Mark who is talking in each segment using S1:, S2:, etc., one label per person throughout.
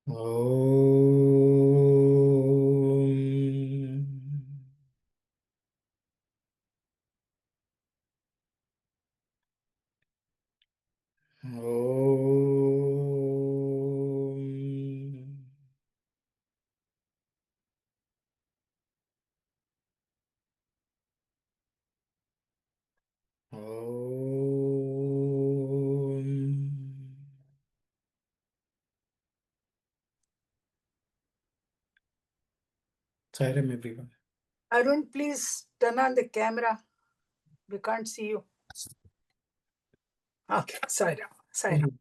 S1: Om. Om. Om. Sairam, everyone.
S2: Arun, please turn on the camera. We can't see you. Okay, Sairam. Sairam.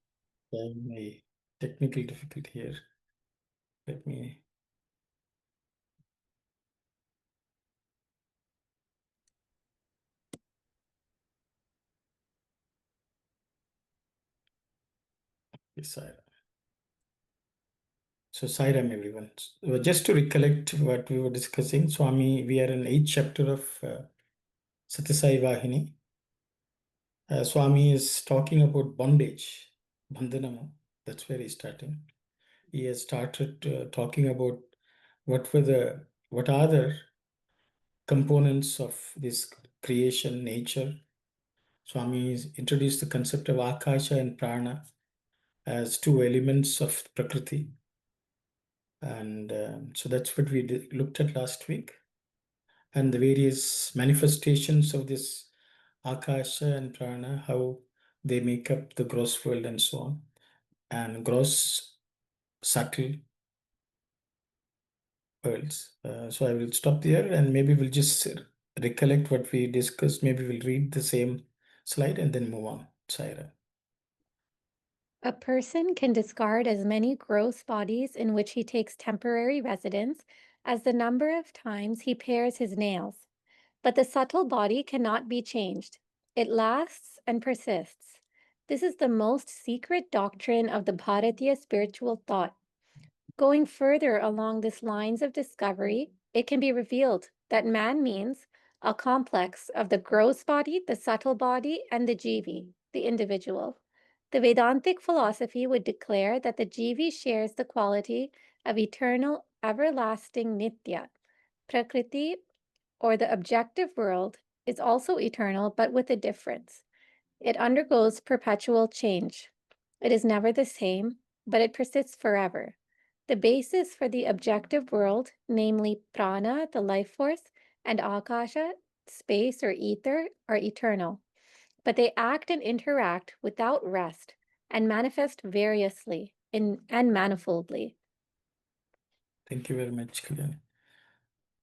S1: My technical difficulty here. Let me. Sairam. So, Sairam, everyone. Just to recollect what we were discussing, Swami, we are in 8th chapter of Sathya Sai Vahini. Swami is talking about bondage, bandhanam. That's where he's starting. He has started talking about what are the components of this creation, nature. Swami has introduced the concept of Akasha and Prana as two elements of Prakriti. And so that's what we looked at last week. And the various manifestations of this Akasha and Prana, how they make up the gross world and so on. And gross, subtle worlds. So I will stop there and maybe we'll just recollect what we discussed. Maybe we'll read the same slide and then move on. Saira.
S3: A person can discard as many gross bodies in which he takes temporary residence as the number of times he pares his nails. But the subtle body cannot be changed. It lasts and persists. This is the most secret doctrine of the Bharatiya spiritual thought. Going further along this lines of discovery, it can be revealed that man means a complex of the gross body, the subtle body, and the jivi, the individual. The Vedantic philosophy would declare that the jivi shares the quality of eternal, everlasting nitya. Prakriti, or the objective world, is also eternal, but with a difference. It undergoes perpetual change. It is never the same, but it persists forever. The basis for the objective world, namely prana, the life force, and akasha, space or ether, are eternal. But they act and interact without rest and manifest variously and manifoldly.
S1: Thank you very much, Kalyan.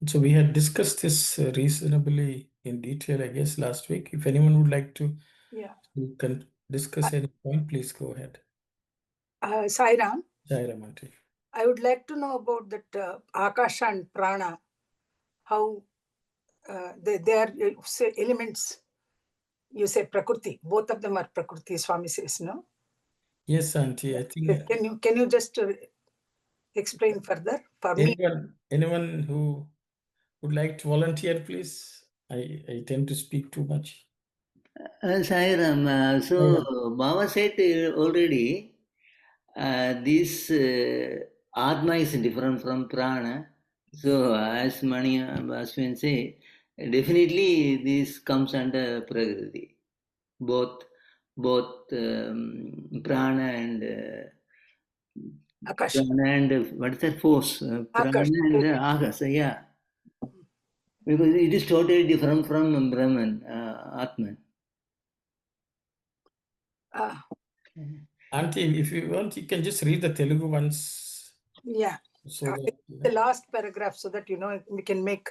S1: So we had discussed this reasonably in detail, I guess, last week. If anyone would like to you can discuss any point, please go ahead.
S2: Sairam.
S1: Sairam, Auntie.
S2: I would like to know about that Akasha and Prana, how they are say, elements. You say Prakriti. Both of them are Prakriti, Swami says, no?
S1: Yes, Auntie. I think
S2: Can you just explain further for me?
S1: Anyone who would like to volunteer, please? I tend to speak too much.
S4: Sairam, so Baba said already, this Atma is different from Prana. So as Mani Aswin say, definitely this comes under Prakriti. Both Prana and
S2: Akasha.
S4: Prana and what is that force? Prana and Akasha, yeah. Because it is totally different from Brahman, Atman.
S1: Auntie, if you want, you can just read the Telugu ones.
S2: Yeah.
S1: So that,
S2: the last paragraph, so that we can make.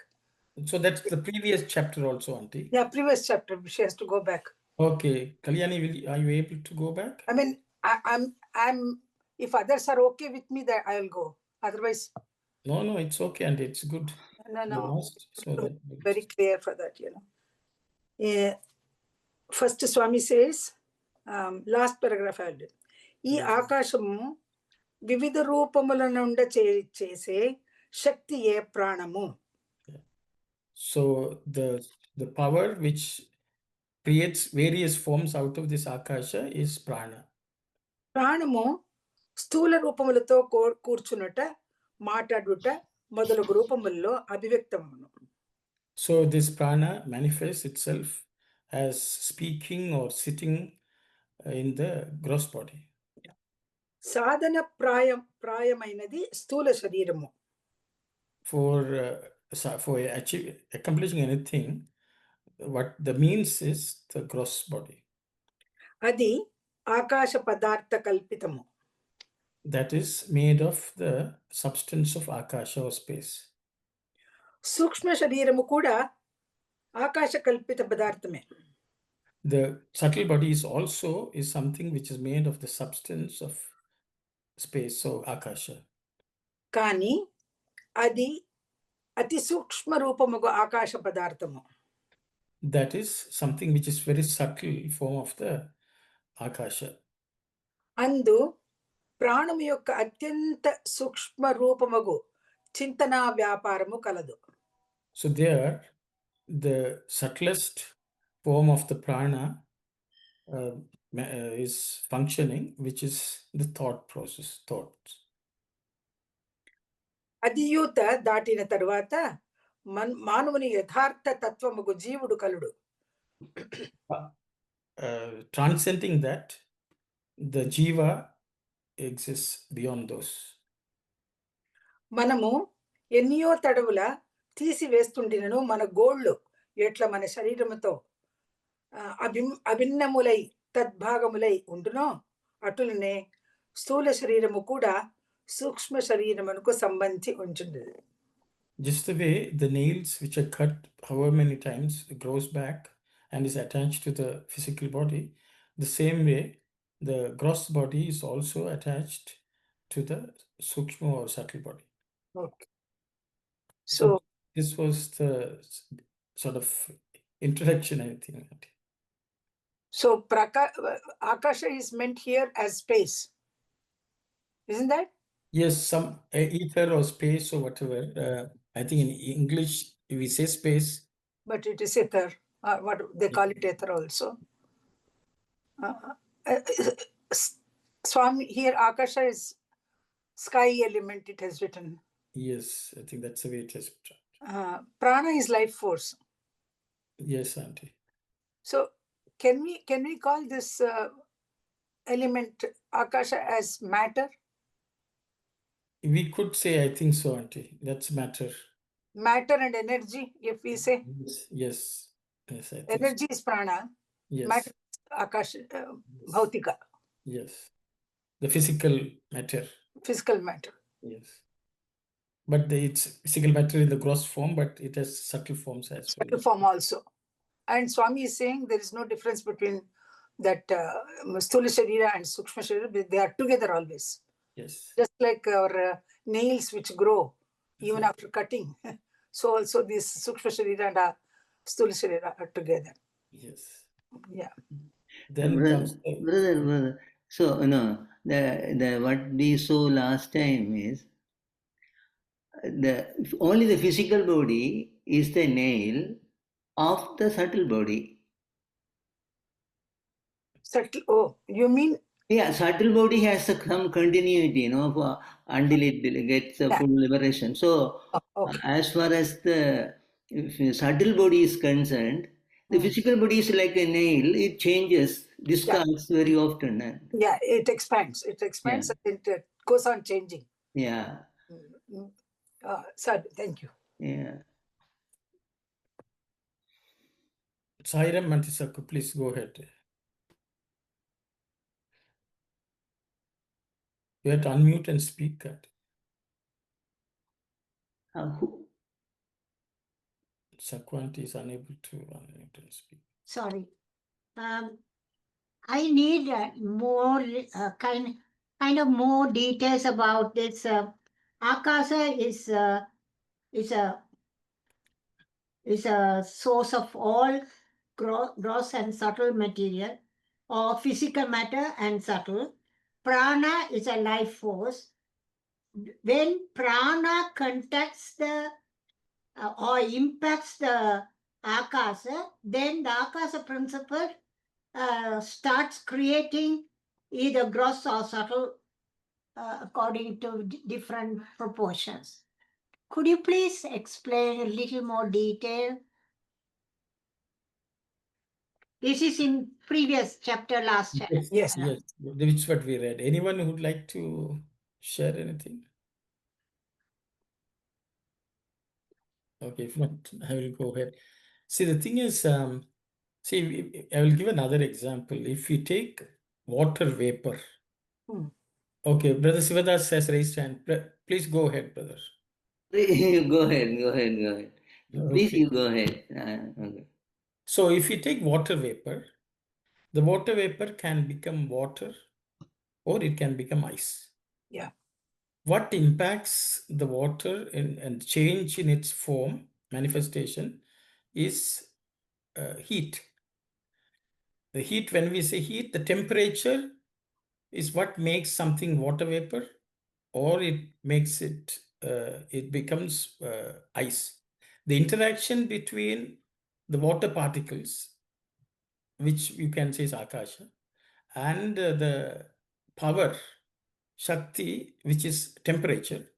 S1: So that's the previous chapter also, Auntie.
S2: Yeah, previous chapter. She has to go back.
S1: Okay, Kalyani, are you able to go back?
S2: I mean, I'm. If others are okay with me, that I'll go. Otherwise,
S1: no, it's okay, and it's good.
S2: No.
S1: So that
S2: very clear for that, Yeah. First, Swami says, last paragraph I'll do. ఈ ఆకాశము వివిధ రూపముల నుండి చేసే శక్తియే ప్రాణము.
S1: So the power which creates various forms out of this akasha is prana.
S2: ప్రాణము స్థూల రూపములతో కూర్చునుట, మాట్లాడుట మొదలగు రూపముల్లో అభివ్యక్తమును.
S1: So this prana manifests itself as speaking or sitting in the gross body.
S2: సాధన ప్రాయమైనది స్థూల శరీరము.
S1: For accomplishing anything, what the means is the gross body.
S2: అది ఆకాశ పదార్థ కల్పితము.
S1: That is made of the substance of akasha or space.
S2: సూక్ష్మ శరీరము కూడా ఆకాశ కల్పిత పదార్థమే.
S1: The subtle body is something which is made of the substance of space, so akasha.
S2: కానీ అది అతి సూక్ష్మ రూపముగు ఆకాశ పదార్థము.
S1: That is something which is very subtle form of the akasha.
S2: అందు ప్రాణము యొక్క అత్యంత సూక్ష్మ రూపముగు చింతన వ్యాపారము కలదు.
S1: So there, the subtlest form of the prana is functioning, which is the thought process, thoughts.
S2: అధియూత దాటిన తరువాత మానవుని యథార్థ తత్వముగు జీవుడు కలుడు.
S1: Transcending that, the jiva exists beyond those.
S2: మనము ఎన్నో తడవుల తీసివేస్తుండినను మన గోళ్ళు ఎట్లా మన శరీరముతో అభిన్నములై తద్భాగములై ఉండునో అటులనే స్థూల శరీరము కూడా సూక్ష్మ శరీరమునకు సంబంధించి ఉంటుంది.
S1: Just the way the nails which are cut however many times it grows back and is attached to the physical body, the same way the gross body is also attached to the sukshma or subtle body.
S2: Okay. So
S1: this was the sort of introduction, I think.
S2: So akasha is meant here as space, isn't that?
S1: Yes, some ether or space or whatever. I think in English we say space,
S2: but it is ether. What they call it, ether also. Swami, here akasha is sky element. It has written.
S1: Yes, I think that's the way it is.
S2: Prana is life force.
S1: Yes, auntie.
S2: So can we call this element akasha as matter?
S1: We could say, I think so, auntie. That's matter.
S2: Matter and energy, if we say.
S1: Yes. I think
S2: energy
S1: so.
S2: is prana.
S1: Yes.
S2: Matter is akasha, bhautika.
S1: Yes. The physical matter.
S2: Physical matter.
S1: Yes. But it's physical matter in the gross form, but it has subtle forms as well.
S2: Subtle form also. And Swami is saying there is no difference between that sthula sharira and sukshma sharira. They are together always.
S1: Yes.
S2: Just like our nails which grow even after cutting. So also this sukshma sharira and sthula sharira are together.
S1: Yes.
S2: Yeah.
S1: Then comes
S4: brother. So the what we saw last time is only the physical body is the nail of the subtle body.
S2: Subtle. Oh, you mean?
S4: Yeah, subtle body has some continuity, until it gets a full liberation. So,
S2: okay.
S4: As far as the subtle body is concerned, the physical body is like a nail. It changes, discards very often.
S2: Yeah, it expands. It expands and it goes on changing.
S4: Yeah.
S2: Sir, thank you.
S4: Yeah.
S1: Sairam Mantisaku, please go ahead. You have to unmute and speak. Sakwanti is unable to unmute and speak.
S5: Sorry. I need more kind of more details about this. Akasha is a source of all gross and subtle material, or physical matter and subtle. Prana is a life force. When prana contacts the or impacts the akasha, then the akasha principle starts creating either gross or subtle according to different proportions. Could you please explain a little more detail? This is in previous chapter, last chapter.
S2: Yes.
S1: Yes, which is what we read. Anyone who would like to share anything? Okay, if not, I will go ahead. See, the thing is, see, I will give another example. If you take water vapor, okay, Brother Sivadas has raised hand. Please go ahead, brother.
S4: Go ahead. Please,
S1: Okay.
S4: you go ahead. Okay.
S1: So if you take water vapor, the water vapor can become water or it can become ice.
S2: Yeah.
S1: What impacts the water and change in its form, manifestation, is heat. The heat, when we say heat, the temperature is what makes something water vapor, or it makes it, it becomes ice. The interaction between the water particles, which you can say is Akasha, and the power, Shakti, which is temperature,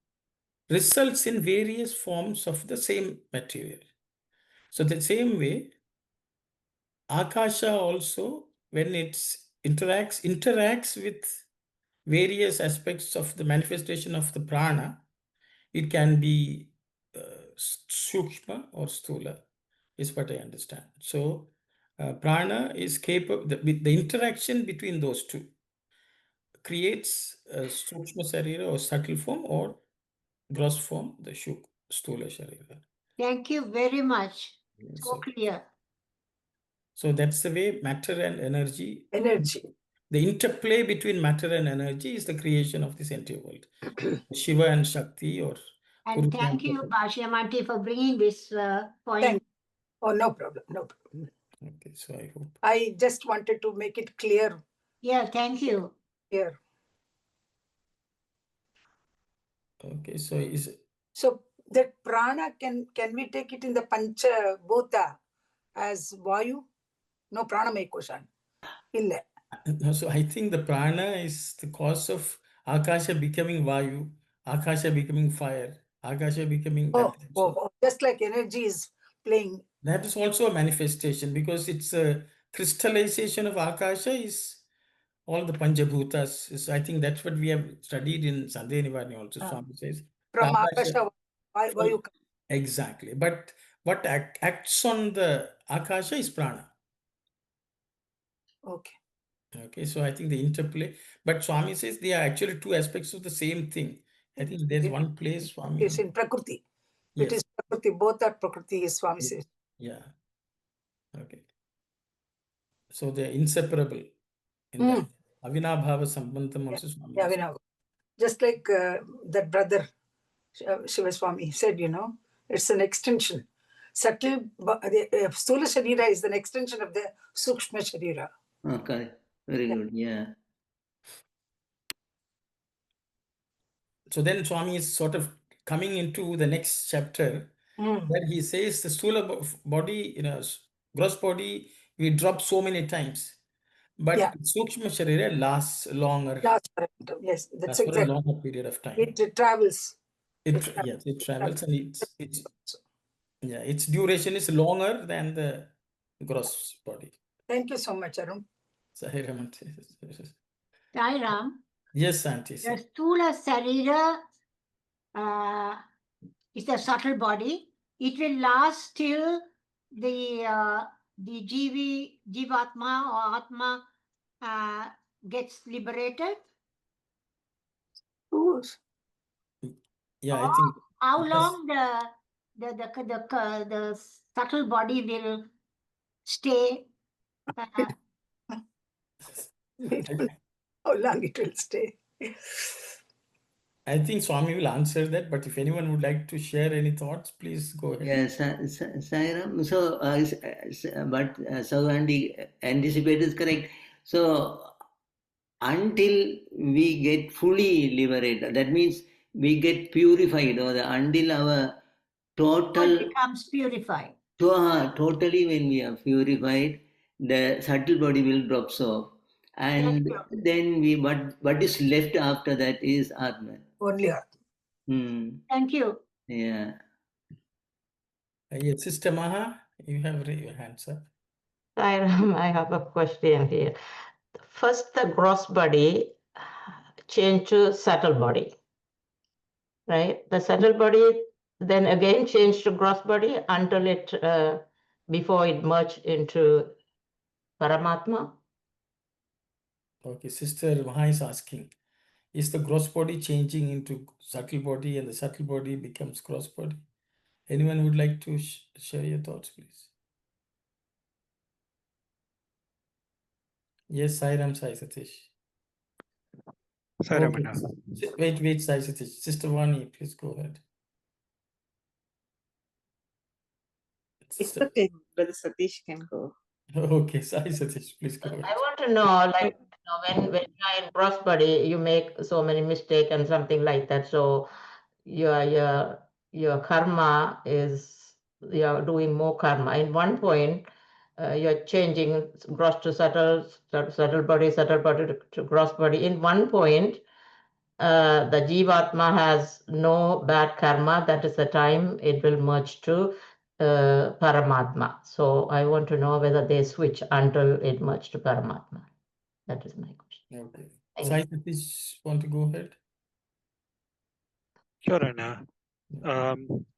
S1: results in various forms of the same material. So the same way, Akasha also, when it interacts with various aspects of the manifestation of the prana, it can be sukshma or stula, is what I understand. So prana is capable, the interaction between those two creates a sukshma sharira or subtle form, or gross form, the stula sharira.
S5: Thank you very much.
S1: Yes,
S5: So clear.
S1: so that's the way matter and energy. The interplay between matter and energy is the creation of this entire world. Shiva and Shakti, or
S5: And thank you, Bhashyamanti, for bringing this point.
S2: Oh, no problem. No problem.
S1: Okay, so I hope.
S2: I just wanted to make it clear.
S5: Yeah, thank you.
S2: Here.
S1: Okay, so
S2: that prana, can we take it in the Pancha Bhuta as Vayu? No, Pranamaya question. Illa.
S1: No, so I think the prana is the cause of Akasha becoming Vayu, Akasha becoming fire, Akasha becoming that.
S2: Just like energy is playing.
S1: That is also a manifestation, because it's a crystallization of Akasha is all the Panchabhutas. I think that's what we have studied in Sandhya Nivarni also. Swami says.
S2: From Akasha, Vayu.
S1: Exactly. But what acts on the Akasha is prana. Okay, so I think the interplay. But Swami says they are actually two aspects of the same thing. I think there's one place Swami.
S2: It's in Prakriti.
S1: Yes.
S2: It is Prakriti. Both are Prakriti, Swami says.
S1: Yeah. Okay. So they're inseparable in that. Avinabhava Sambandham also Swami.
S2: Yeah, Avinabhava. Just like that brother Shiva Swami said, it's an extension. Subtle, the Stula Sharira is an extension of the Sukshma Sharira.
S4: Okay, very good, yeah.
S1: So then Swami is sort of coming into the next chapter, where he says the Stula body, gross body, we drop so many times. But Sukshma Sharira lasts longer.
S2: Yes, that's
S1: for a
S2: exactly.
S1: longer period of time.
S2: It travels.
S1: Yes, it travels, and its duration is longer than the gross body.
S2: Thank you so much, Arun.
S5: Sai Ram.
S1: Yes, Auntie.
S5: The Stula Sarira is a subtle body. It will last till the Jivatma or Atma gets liberated.
S1: Yeah, I think.
S5: How long the subtle body will stay?
S2: How long it will stay?
S1: I think Swami will answer that, but if anyone would like to share any thoughts, please go ahead.
S4: Yes, Sairam. So, but Andy anticipated is correct. So, until we get fully liberated, that means we get purified, or until our total
S5: becomes purified.
S4: Totally, when we are purified, the subtle body will drop off. And then what is left after that is Atman.
S2: Only Atman.
S5: Thank you.
S4: Yeah.
S1: Yes, Sister Maha, you have your hands up.
S6: I have a question here. First, the gross body changed to subtle body, right? The subtle body then again changed to gross body until it, before it merged into Paramatma.
S1: Okay, Sister Maha is asking, is the gross body changing into subtle body and the subtle body becomes gross body? Anyone would like to share your thoughts, please? Yes, Sairam Sai Satish.
S7: Sai
S1: Okay.
S7: Ramana.
S1: Wait, Sai Satish. Sister Vani, please go ahead.
S8: It's okay, Brother Satish can go.
S1: Okay, Sai Satish, please go ahead.
S6: I want to know, like, when you're in gross body, you make so many mistakes and something like that. So your karma is, you're doing more karma. In one point, you're changing gross to subtle body to gross body. In one point, the Jivatma has no bad karma. That is the time it will merge to Paramatma. So I want to know whether they switch until it merged to Paramatma. That is my question.
S1: Okay.
S6: Thank
S1: Sai Satish, want to go ahead?
S7: Sure, Anna.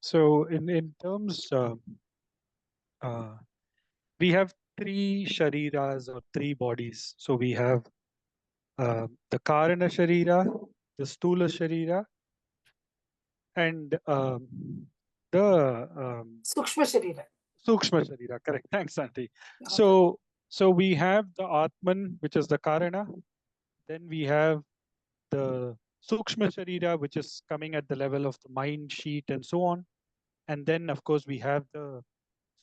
S7: So in terms, we have three shariras or three bodies. So we have the Karana Sharira, the Stula Sharira, and the
S2: Sukshma Sharira.
S7: Sukshma Sharira. Correct. Thanks, Auntie.
S2: Okay.
S7: So we have the Atman, which is the Karana. Then we have the Sukshma Sharira, which is coming at the level of the mind sheet and so on. And then, of course, we have the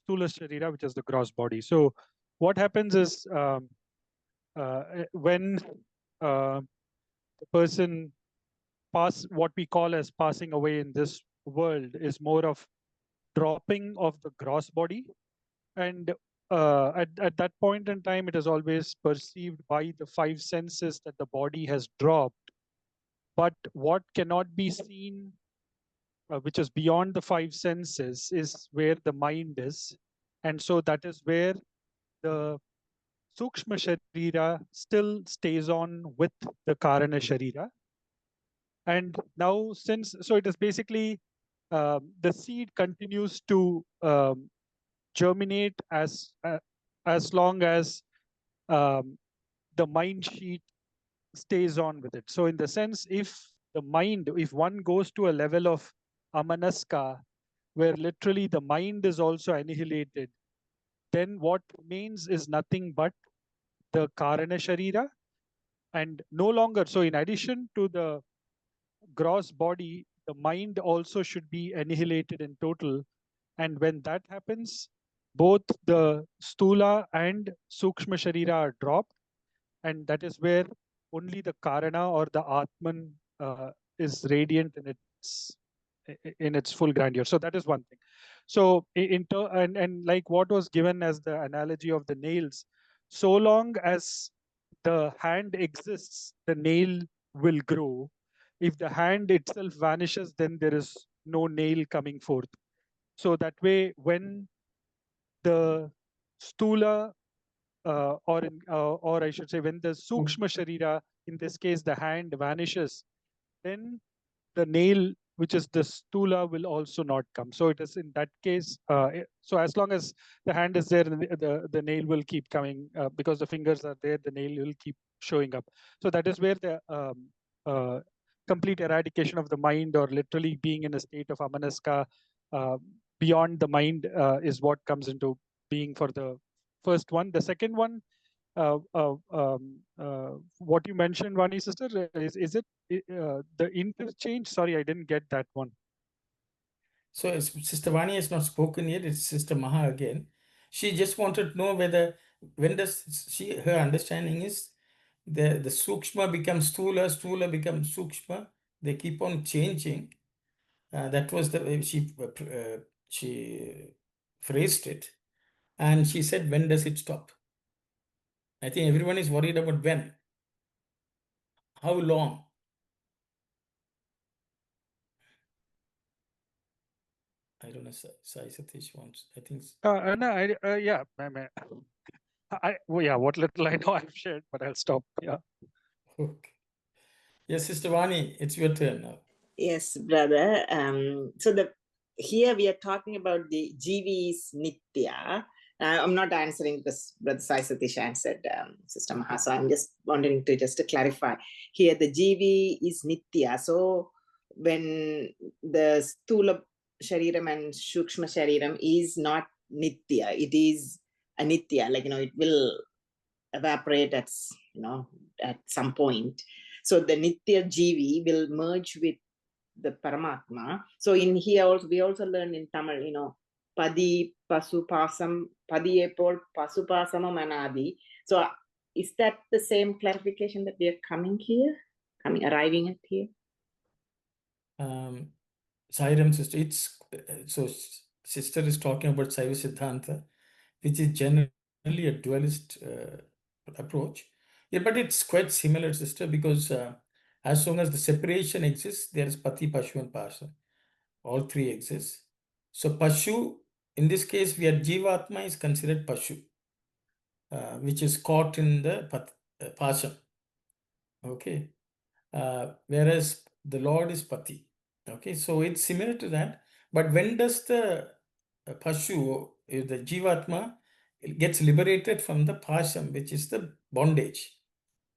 S7: Stula Sharira, which is the gross body. So what happens is when the person what we call as passing away in this world is more of dropping of the gross body. And at that point in time, it is always perceived by the five senses that the body has dropped. But what cannot be seen, which is beyond the five senses, is where the mind is. And so that is where the Sukshma Sharira still stays on with the Karana Sharira. And now, so it is basically the seed continues to germinate as long as the mind sheet stays on with it. So in the sense, if one goes to a level of amanaska, where literally the mind is also annihilated, then what remains is nothing but the Karana Sharira. And no longer, so in addition to the gross body, the mind also should be annihilated in total. And when that happens, both the Stula and Sukshma Sharira are dropped. And that is where only the Karana or the Atman is radiant in its full grandeur. So that is one thing. So and like what was given as the analogy of the nails, so long as the hand exists, the nail will grow. If the hand itself vanishes, then there is no nail coming forth. So that way, when the Stula or I should say, when the Sukshma Sharira, in this case the hand, vanishes, then the nail, which is the Stula, will also not come. So it is in that case, so as long as the hand is there, the nail will keep coming, because the fingers are there, the nail will keep showing up. So that is where the complete eradication of the mind, or literally being in a state of amanaska beyond the mind, is what comes into being for the first one. The second one, what you mentioned, Vani sister, is it the interchange? Sorry, I didn't get that one.
S1: So Sister Vani has not spoken yet. It's Sister Maha again. She just wanted to know whether when does her understanding is the Sukshma becomes Stula, Stula becomes Sukshma. They keep on changing. That was the way she phrased it. And she said, when does it stop? I think everyone is worried about when. How long? I don't know. Sai Satish wants. I think.
S7: No, yeah, yeah, what little I know I've shared, but I'll stop. Yeah.
S1: Okay. Yes, Sister Vani, it's your turn now.
S8: Yes, brother. Here we are talking about the GV is Nitya. I'm not answering because Brother Sai Satish answered, Sister Mahasa. I'm just wanting to clarify. Here the GV is Nitya. So when the Stula Shariram and Shukshma Shariram is not Nitya, it is Anitya. Like, it will evaporate at some point. So the Nitya GV will merge with the Paramatma. So in here also, we also learn in Tamil, Padi, Pasupasam, Padi Epol, Pasupasama Manadi. So is that the same clarification that we are arriving at here?
S1: Sairam sister, so sister is talking about Saiva Siddhanta, which is generally a dualist approach. Yeah, but it's quite similar, sister, because as long as the separation exists, there is Pati, Pashu, and Pasa. All three exist. So Pashu, in this case, we are Jivatma is considered Pashu, which is caught in the Pasha. Okay. Whereas the Lord is Pati. Okay, so it's similar to that. But when does the Pashu, the Jivatma, it gets liberated from the Pasham, which is the bondage?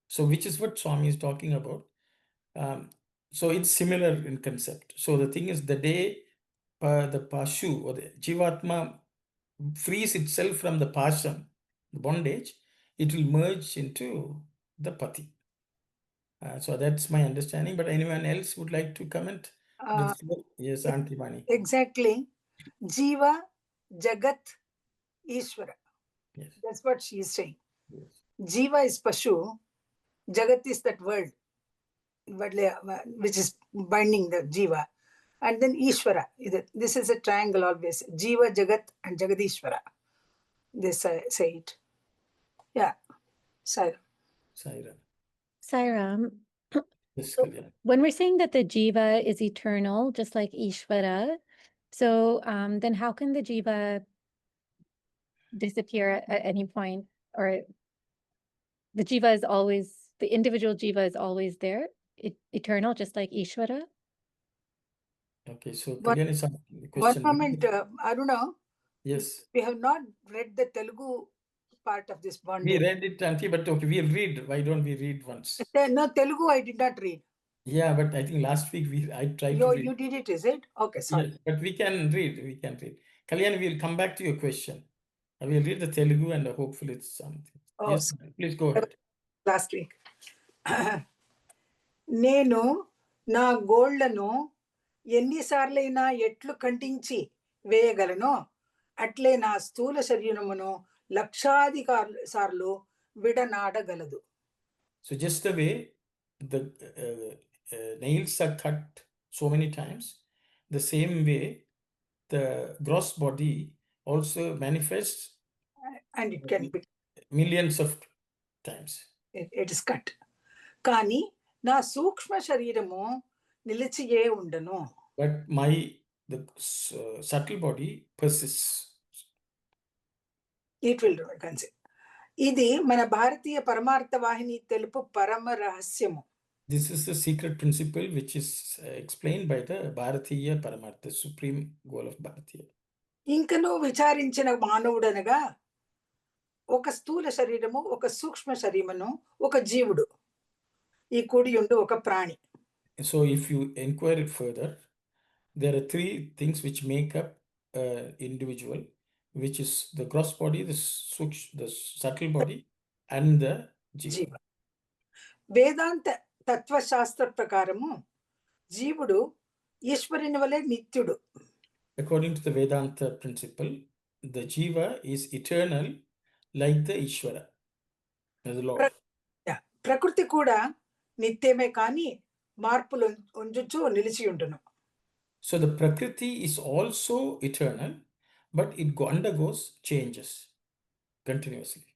S1: So, which is what Swami is talking about. So, it's similar in concept. So, the thing is, the day the Pashu or the Jivatma frees itself from the Pasham, the bondage, it will merge into the Pati. So that's my understanding. But anyone else would like to comment? Yes, Auntie Vani.
S2: Exactly. Jiva, Jagat, Ishvara.
S1: Yes.
S2: That's what she is saying.
S1: Yes.
S2: Jiva is Pashu, Jagat is that world, which is binding the Jiva. And then Ishvara. This is a triangle always. Jiva, Jagat, and Jagadishvara. They say it. Yeah. Sairam.
S3: Sairam,
S1: Yes,
S3: when we're saying that the Jiva is eternal, just like Ishvara, so then how can the Jiva disappear at any point? Or the Jiva is always, the individual Jiva is always there, eternal, just like Ishvara?
S1: Okay, so Kalyan is asking the question.
S2: 1 moment, Aruna.
S1: Yes.
S2: We have not read the Telugu part of this bondage.
S1: We read it, Auntie, but okay, we'll read. Why don't we read once?
S2: No, Telugu I did not read.
S1: Yeah, but I think last week I tried to read.
S2: You did it, is it? Okay, sorry.
S1: Yes, but we can read. Kalyan, we'll come back to your question. I will read the Telugu and hopefully it's something.
S2: Oh,
S1: yes, please go ahead.
S2: Last week. నేను నా గోళ్లను ఎన్నిసార్లైనా ఎట్లు ఖండించి వేయగలనో అట్లే నా స్థూల శరీరమును లక్షాధికార సార్లు విడనాడగలదు.
S1: So just the way the nails are cut so many times, the same way the gross body also manifests
S2: and it can be
S1: millions of times.
S2: It is cut. కానీ నా సూక్ష్మ శరీరము నిలిచియే ఉండను.
S1: But the subtle body persists.
S2: It will consider. ఇది మన భారతీయ పరమార్థ వాహిని తెలుపు పరమ రహస్యము.
S1: This is the secret principle which is explained by the Bharatiya Paramartha, the supreme goal of Bharatiya.
S2: ఇంకను విచారించిన మానవుడనగా ఒక స్థూల శరీరము, ఒక సూక్ష్మ శరీరమును, ఒక జీవుడు, ఈ కూడి ఉండు ఒక ప్రాణి.
S1: So if you inquire further, there are three things which make up individual, which is the gross body, the subtle body, and the jiva.
S2: వేదాంత తత్వశాస్త్ర ప్రకారము జీవుడు ఈశ్వరుని వలె నిత్యుడు.
S1: According to the Vedanta principle, the jiva is eternal like the Ishvara, the Lord.
S2: ప్రకృతి కూడా నిత్యమే కానీ మార్పులు ఉంచుచు నిలిచి ఉండును.
S1: So the Prakriti is also eternal, but it undergoes changes continuously.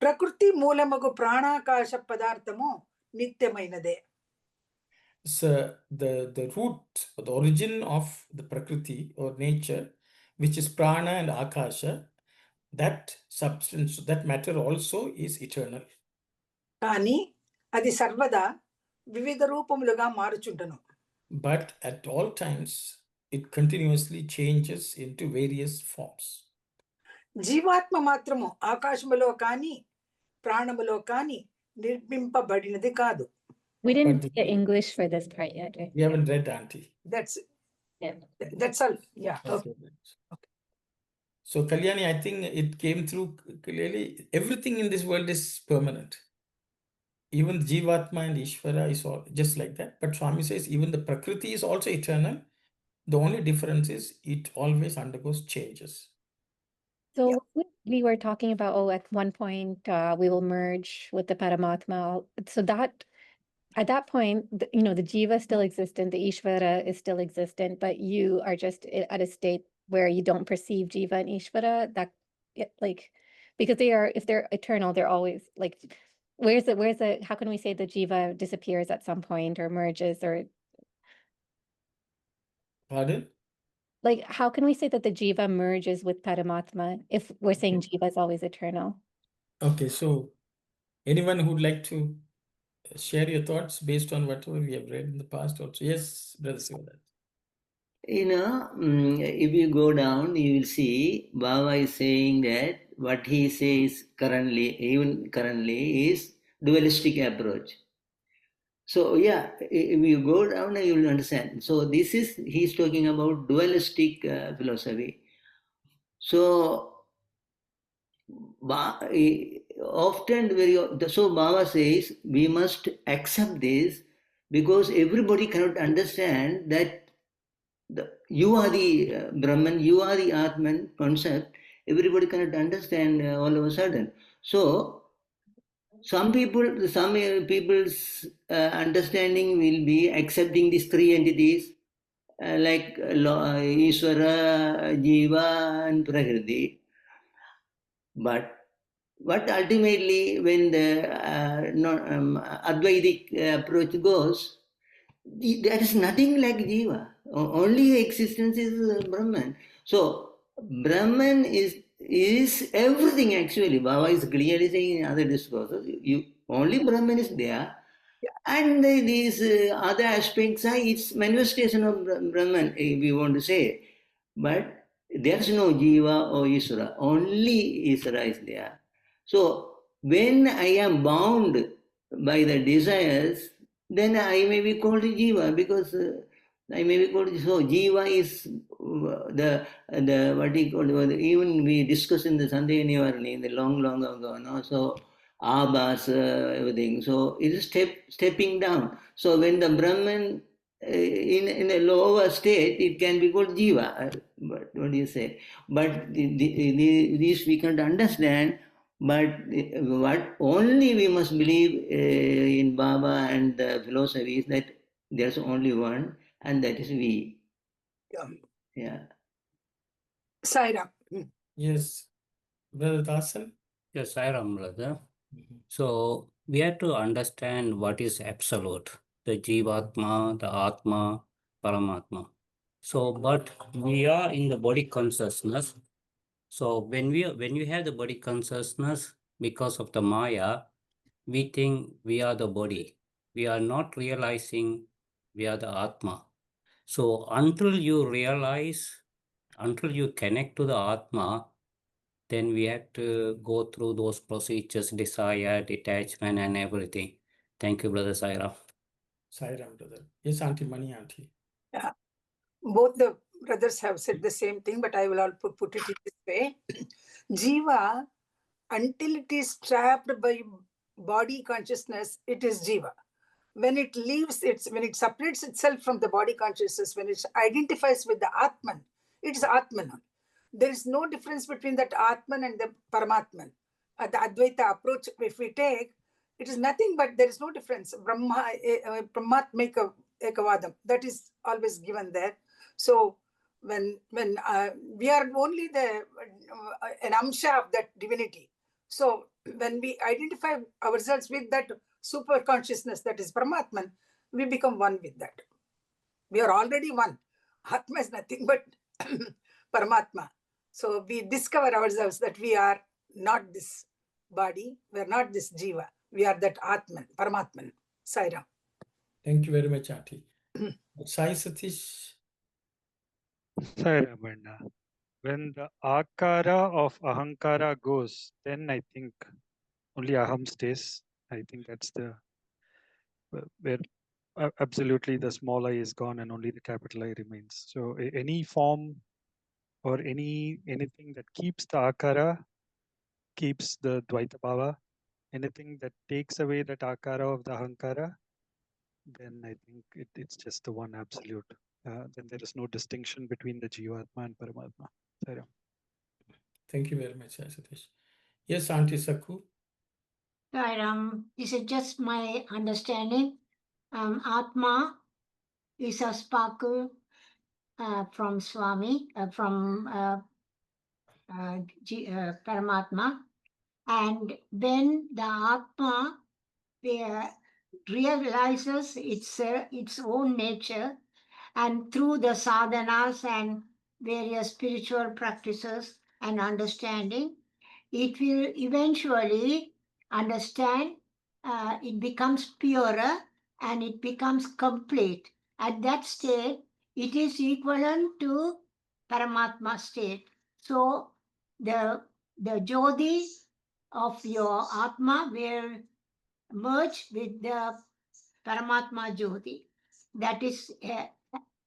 S2: ప్రకృతి మూలమగు ప్రాణాకాశ పదార్థము నిత్యమైనదే.
S1: So the root, the origin of the Prakriti or nature, which is prana and akasha, that substance, that matter also is eternal.
S2: కానీ అది సర్వదా వివిధ రూపములుగా మారుచుండును.
S1: But at all times, it continuously changes into various forms.
S2: జీవాత్మ మాత్రము ఆకాశములో కానీ ప్రాణములో కానీ నిర్మింపబడినది కాదు.
S3: We didn't
S1: But
S3: get English for this part yet, right?
S1: we haven't read, Auntie.
S2: That's all. Yeah. Okay.
S1: So Kalyani, I think it came through clearly. Everything in this world is permanent. Even Jivatma and Ishvara is all just like that. But Swami says even the Prakriti is also eternal. The only difference is it always undergoes changes.
S3: So we were talking about, at one point we will merge with the Paramatma. So that at that point, the Jiva is still existent, the Ishvara is still existent, but you are just at a state where you don't perceive Jiva and Ishvara. That because if they're eternal, they're always like, how can we say the Jiva disappears at some point or merges, or
S1: Pardon?
S3: like how can we say that the Jiva merges with Paramatma if we're saying Jiva is always eternal?
S1: Okay, so anyone who'd like to share your thoughts based on whatever we have read in the past also? Yes, Brother Sivadat.
S4: If you go down, you will see Baba is saying that what he says even currently is dualistic approach. So yeah, if you go down, you will understand. So he's talking about dualistic philosophy. So so Baba says we must accept this because everybody cannot understand that you are the Brahman, you are the Atman concept. Everybody cannot understand all of a sudden. So some people's understanding will be accepting these three entities like Ishvara, Jiva, and Prakriti. But ultimately, when the Advaitic approach goes, there is nothing like Jiva. Only existence is Brahman. So Brahman is everything actually. Baba is clearly saying in other discourses, only Brahman is there. And these other aspects are its manifestation of Brahman, if we want to say. But there's no Jiva or Isra. Only Isra is there. So when I am bound by the desires, then I may be called Jiva because I may be called. So Jiva is the what he called. Even we discussed in the Sandhya Nivarani in the long ago. No? So Abhas, everything. So it is stepping down. So when the Brahman in a lower state, it can be called Jiva. What do you say? But these we can't understand. But what only we must believe in Baba and the philosophy is that there's only one, and that is we. Yeah.
S2: Sairam.
S1: Yes, Brother Dasan.
S9: Yes, Sairam, brother. So we have to understand what is absolute, the Jivatma, the Atma, Paramatma. So, but we are in the body consciousness. So when you have the body consciousness, because of the Maya, we think we are the body. We are not realizing we are the Atma. So until you realize, until you connect to the Atma, then we have to go through those procedures, desire, detachment, and everything. Thank you, Brother Sairam.
S1: Sairam, brother. Yes, Auntie Mani, Auntie.
S2: Yeah. Both the brothers have said the same thing, but I will also put it in this way. Jiva, until it is trapped by body consciousness, it is Jiva. When it leaves, when it separates itself from the body consciousness, when it identifies with the Atman, it is Atman. There is no difference between that Atman and the Paramatman. The Advaita approach, if we take, it is nothing but there is no difference. Brahmatmika Ekavadam, that is always given there. So when we are only an amsha of that divinity. So when we identify ourselves with that super consciousness that is Paramatman, we become one with that. We are already one. Atma is nothing but Paramatma. So we discover ourselves that we are not this body, we are not this Jiva, we are that Atman, Paramatman. Sairam.
S1: Thank you very much, Auntie. Sai Satish.
S7: Sai Ramana. When the akara of ahankara goes, then I think only aham stays. I think that's the where absolutely the small I is gone and only the capital I remains. So any form or anything that keeps the akara keeps the Dvaita Bhava. Anything that takes away that akara of the ahankara, then I think it's just the one absolute. Then there is no distinction between the Jivatma and Paramatma. Sairam.
S1: Thank you very much, Sai Satish. Yes, Auntie Sakku.
S5: This is just my understanding. Atma is a sparkle from Swami, from Paramatma. And when the Atma realizes its own nature, and through the sadhanas and various spiritual practices and understanding, it will eventually understand, it becomes purer and it becomes complete. At that state, it is equivalent to Paramatma state. So the Jyoti of your Atma will merge with the Paramatma Jyoti. That is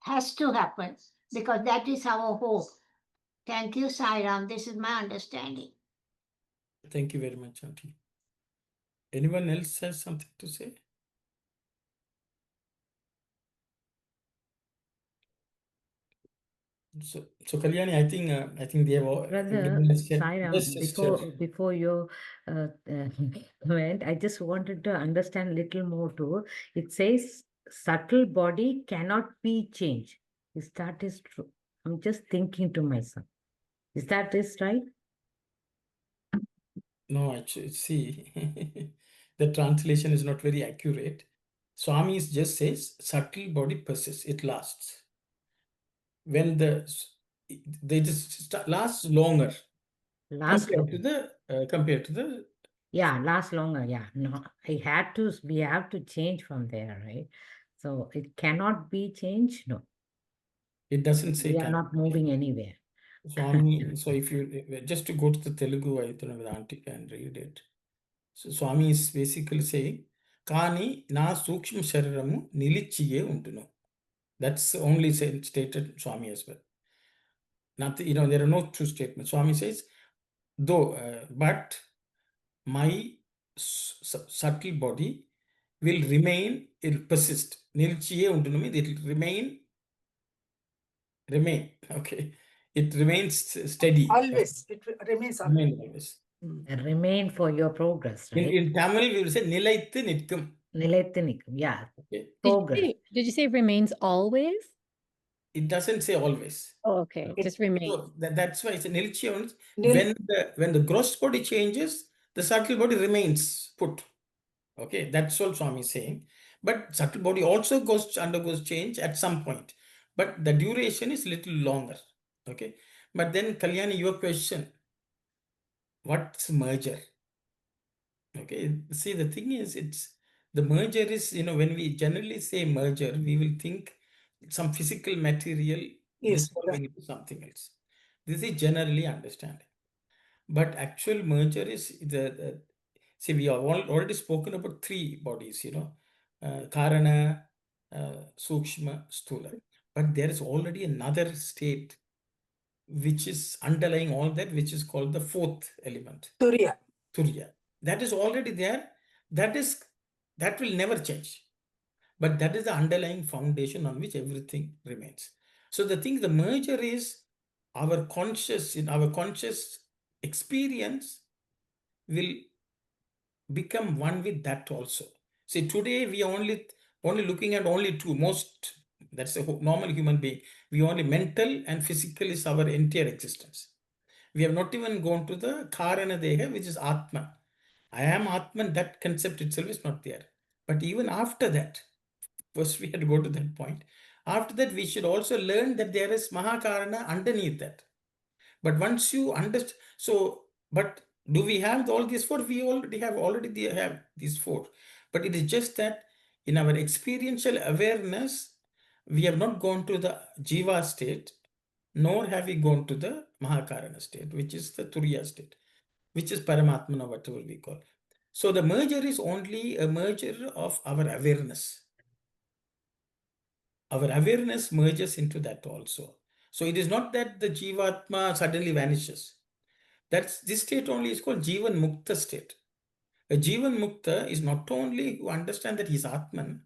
S5: has to happen because that is our hope. Thank you, Sairam. This is my understanding.
S1: Thank you very much, Auntie. Anyone else has something to say? So Kalyani, I think they have all.
S6: Brother Sairam,
S1: Yes, sister.
S6: before you went, I just wanted to understand a little more too. It says subtle body cannot be changed. Is that is true? I'm just thinking to myself. Is that is right?
S1: No, actually, see, the translation is not very accurate. Swami just says subtle body persists, it lasts. When they just lasts longer compared to the
S6: yeah, lasts longer. Yeah, no, we have to change from there, right? So it cannot be changed. No,
S1: it doesn't say
S6: we are not moving anywhere.
S1: Swami, so if you just to go to the Telugu, I don't know whether Auntie can read it. So Swami is basically saying, Kani na sukshma shariramu nilichiye untuno. That's only stated Swami as well. Nothing, there are no true statements. Swami says, though, but my subtle body will remain, it will persist. Nilchiye untuno means it will remain, okay. It remains steady.
S2: Always, it remains always.
S6: Remain for your progress, right?
S1: In Tamil, we will say nilaithu nitkum.
S6: Nilaithu nitkum, yeah.
S1: Okay.
S3: Did you say remains always?
S1: It doesn't say always.
S3: Oh, okay. Just remain.
S1: So that's why it's a nilchya. When the gross body changes, the subtle body remains put. Okay, that's all Swami is saying. But subtle body also undergoes change at some point. But the duration is little longer. Okay. But then Kalyani, your question, what's merger? Okay, see, the thing is, the merger is, when we generally say merger, we will think some physical material dissolving into something else. This is generally understanding. But actual merger is see, we have already spoken about three bodies, Karana, Sukshma, Sthula. But there is already another state which is underlying all that, which is called the fourth element. Turiya. That is already there. That will never change. But that is the underlying foundation on which everything remains. So the thing, the merger is our conscious experience will become one with that also. See, today we are only looking at only two. That's a normal human being. We only mental and physical is our entire existence. We have not even gone to the Karana Deha, which is Atma. I am Atman, that concept itself is not there. But even after that, first we had to go to that point. After that, we should also learn that there is Mahakarana underneath that. But once you understand, so, but do we have all these four? We already have these four. But it is just that in our experiential awareness, we have not gone to the Jiva state, nor have we gone to the Mahakarana state, which is the Turiya state, which is Paramatmana, whatever we call. So the merger is only a merger of our awareness. Our awareness merges into that also. So it is not that the Jivatma suddenly vanishes. This state only is called Jivan Mukta state. A Jivan Mukta is not only who understand that he is Atman,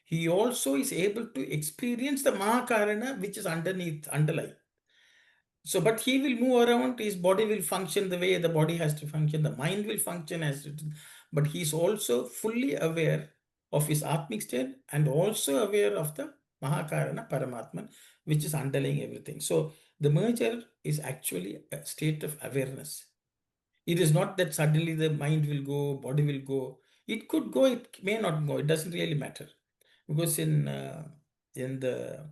S1: he also is able to experience the Mahakarana which is underlying. So, but he will move around, his body will function the way the body has to function, the mind will function as it is, but he is also fully aware of his Atmic state and also aware of the Mahakarana, Paramatman, which is underlying everything. So, the merger is actually a state of awareness. It is not that suddenly the mind will go, body will go. It could go, it may not go. It doesn't really matter. Because in the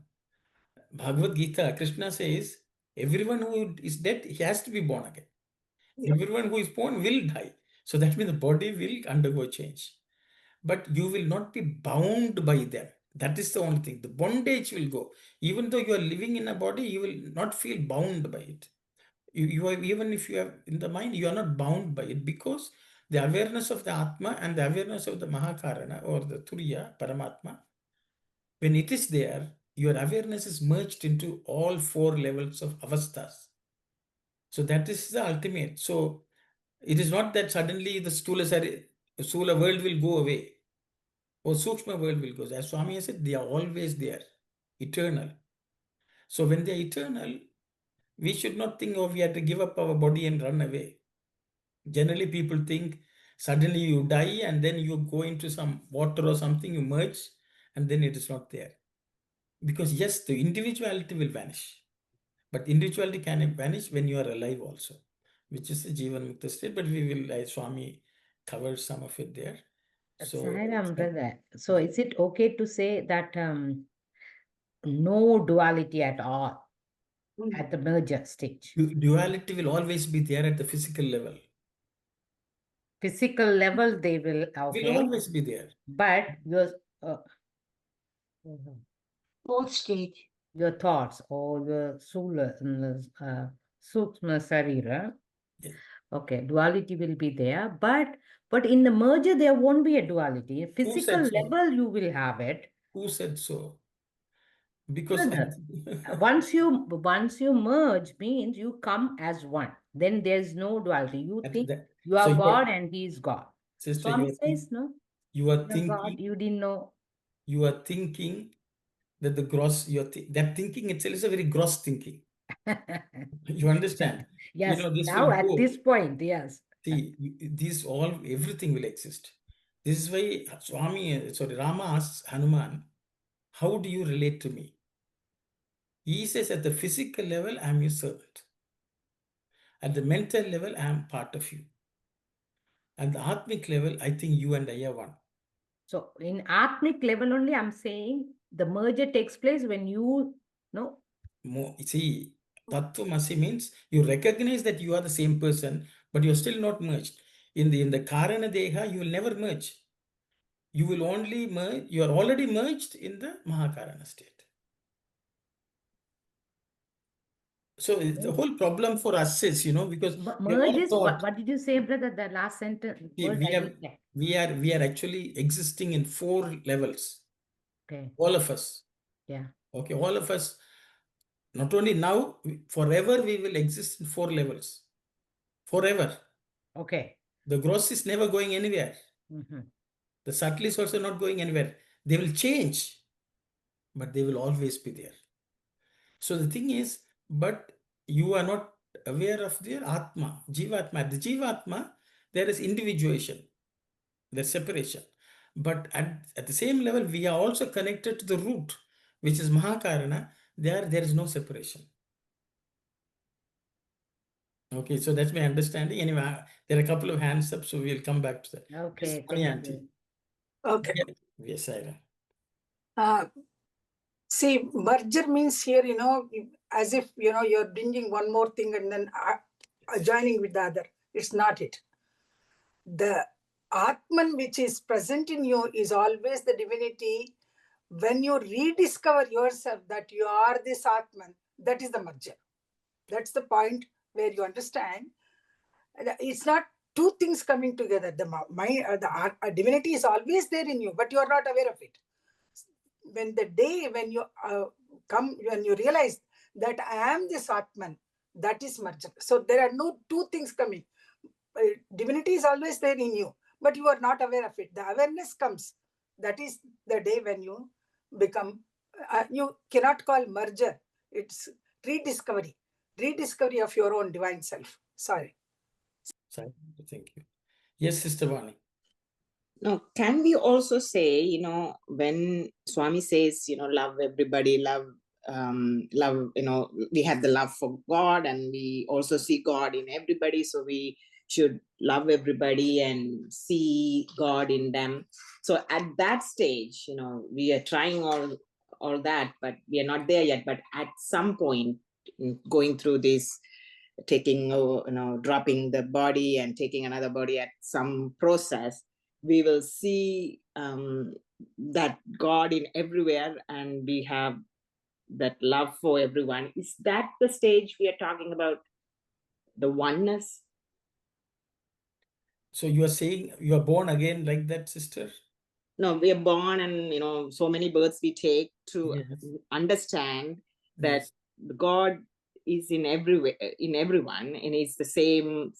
S1: Bhagavad Gita, Krishna says, everyone who is dead, he has to be born again.
S2: Yeah.
S1: Everyone who is born will die. So that means the body will undergo change. But you will not be bound by them. That is the only thing. The bondage will go. Even though you are living in a body, you will not feel bound by it. You are, even if you are in the mind, you are not bound by it, because the awareness of the Atma and the awareness of the Mahakarana or the Turiya, Paramatma, when it is there, your awareness is merged into all four levels of avasthas. So that is the ultimate. So it is not that suddenly the Stula world will go away or Sukshma world will go. As Swami has said, they are always there, eternal. So when they are eternal, we should not think, oh, we have to give up our body and run away. Generally, people think suddenly you die and then you go into some water or something, you merge, and then it is not there. Because yes, the individuality will vanish, but individuality can vanish when you are alive also, which is the Jivan Mukta state. But we will, Swami covered some of it there. So,
S10: Sairam, brother. So is it okay to say that no duality at all at the merger stage?
S1: duality will always be there at the physical level.
S10: Physical level, they will, okay.
S1: Will always be there.
S10: But your
S5: Fourth stage.
S10: your thoughts or your Sukshma Sarira,
S1: Yeah.
S10: okay, duality will be there, but in the merger there won't be a duality. Physical
S1: said so?
S10: level you will have it.
S1: Who said so? Because
S10: once you merge means you come as one. Then there's no duality. You think you are God and he is God.
S1: Sister,
S10: Swami says no.
S1: You are
S10: You're
S1: thinking.
S10: God, you didn't know.
S1: You are thinking that the gross. That thinking itself is a very gross thinking. You understand?
S10: Yes.
S1: You know, this
S10: now
S1: will
S10: at
S1: go.
S10: this point, yes.
S1: See, everything will exist. This is why Rama asks Hanuman, how do you relate to me? He says, at the physical level, I am your servant. At the mental level, I am part of you. At the Atmic level, I think you and I are one.
S10: So in Atmic level only, I'm saying the merger takes place when you know.
S1: See, Tattvamasi means you recognize that you are the same person, but you're still not merged. In the Karana Deha, you will never merge. You will only merge, you are already merged in the Mahakarana state. So the whole problem for us is, because
S10: merge is what did you say, brother? The last sentence.
S1: We are actually existing in four levels.
S10: Okay.
S1: All of us.
S10: Yeah.
S1: Okay, all of us. Not only now, forever we will exist in four levels. Forever.
S10: Okay.
S1: The gross is never going anywhere.
S10: Mm-hmm.
S1: The subtle is also not going anywhere. They will change, but they will always be there. So the thing is, but you are not aware of their Atma, Jivatma. The Jivatma, there is individuation, there's separation. But at the same level, we are also connected to the root, which is Mahakarana. There is no separation. Okay, so that's my understanding. Anyway, there are a couple of hands up, so we'll come back to that.
S10: Okay,
S1: Yes,
S10: thank
S1: Auntie.
S10: you.
S2: Okay.
S1: Yes, Ira.
S2: See, merger means here, as if, you're bringing one more thing and then joining with the other. It's not it. The Atman which is present in you is always the divinity. When you rediscover yourself that you are this Atman, that is the merger. That's the point where you understand. It's not two things coming together. The divinity is always there in you, but you are not aware of it. When you when you realize that I am this Atman, that is merger. So there are no two things coming. Divinity is always there in you, but you are not aware of it. The awareness comes. That is the day when you become, you cannot call merger. It's rediscovery of your own divine self. Sorry.
S1: Thank you. Yes, Sister Vani.
S8: Now, can we also say, when Swami says, love everybody, love, we have the love for God and we also see God in everybody. So we should love everybody and see God in them. So at that stage, we are trying all that, but we are not there yet. But at some point, going through this, taking, dropping the body and taking another body at some process, we will see that God in everywhere and we have that love for everyone. Is that the stage we are talking about, the oneness?
S1: So you are saying you are born again like that, sister?
S8: No, we are born and, so many births we take to understand that God is in everywhere, in everyone, and it's the same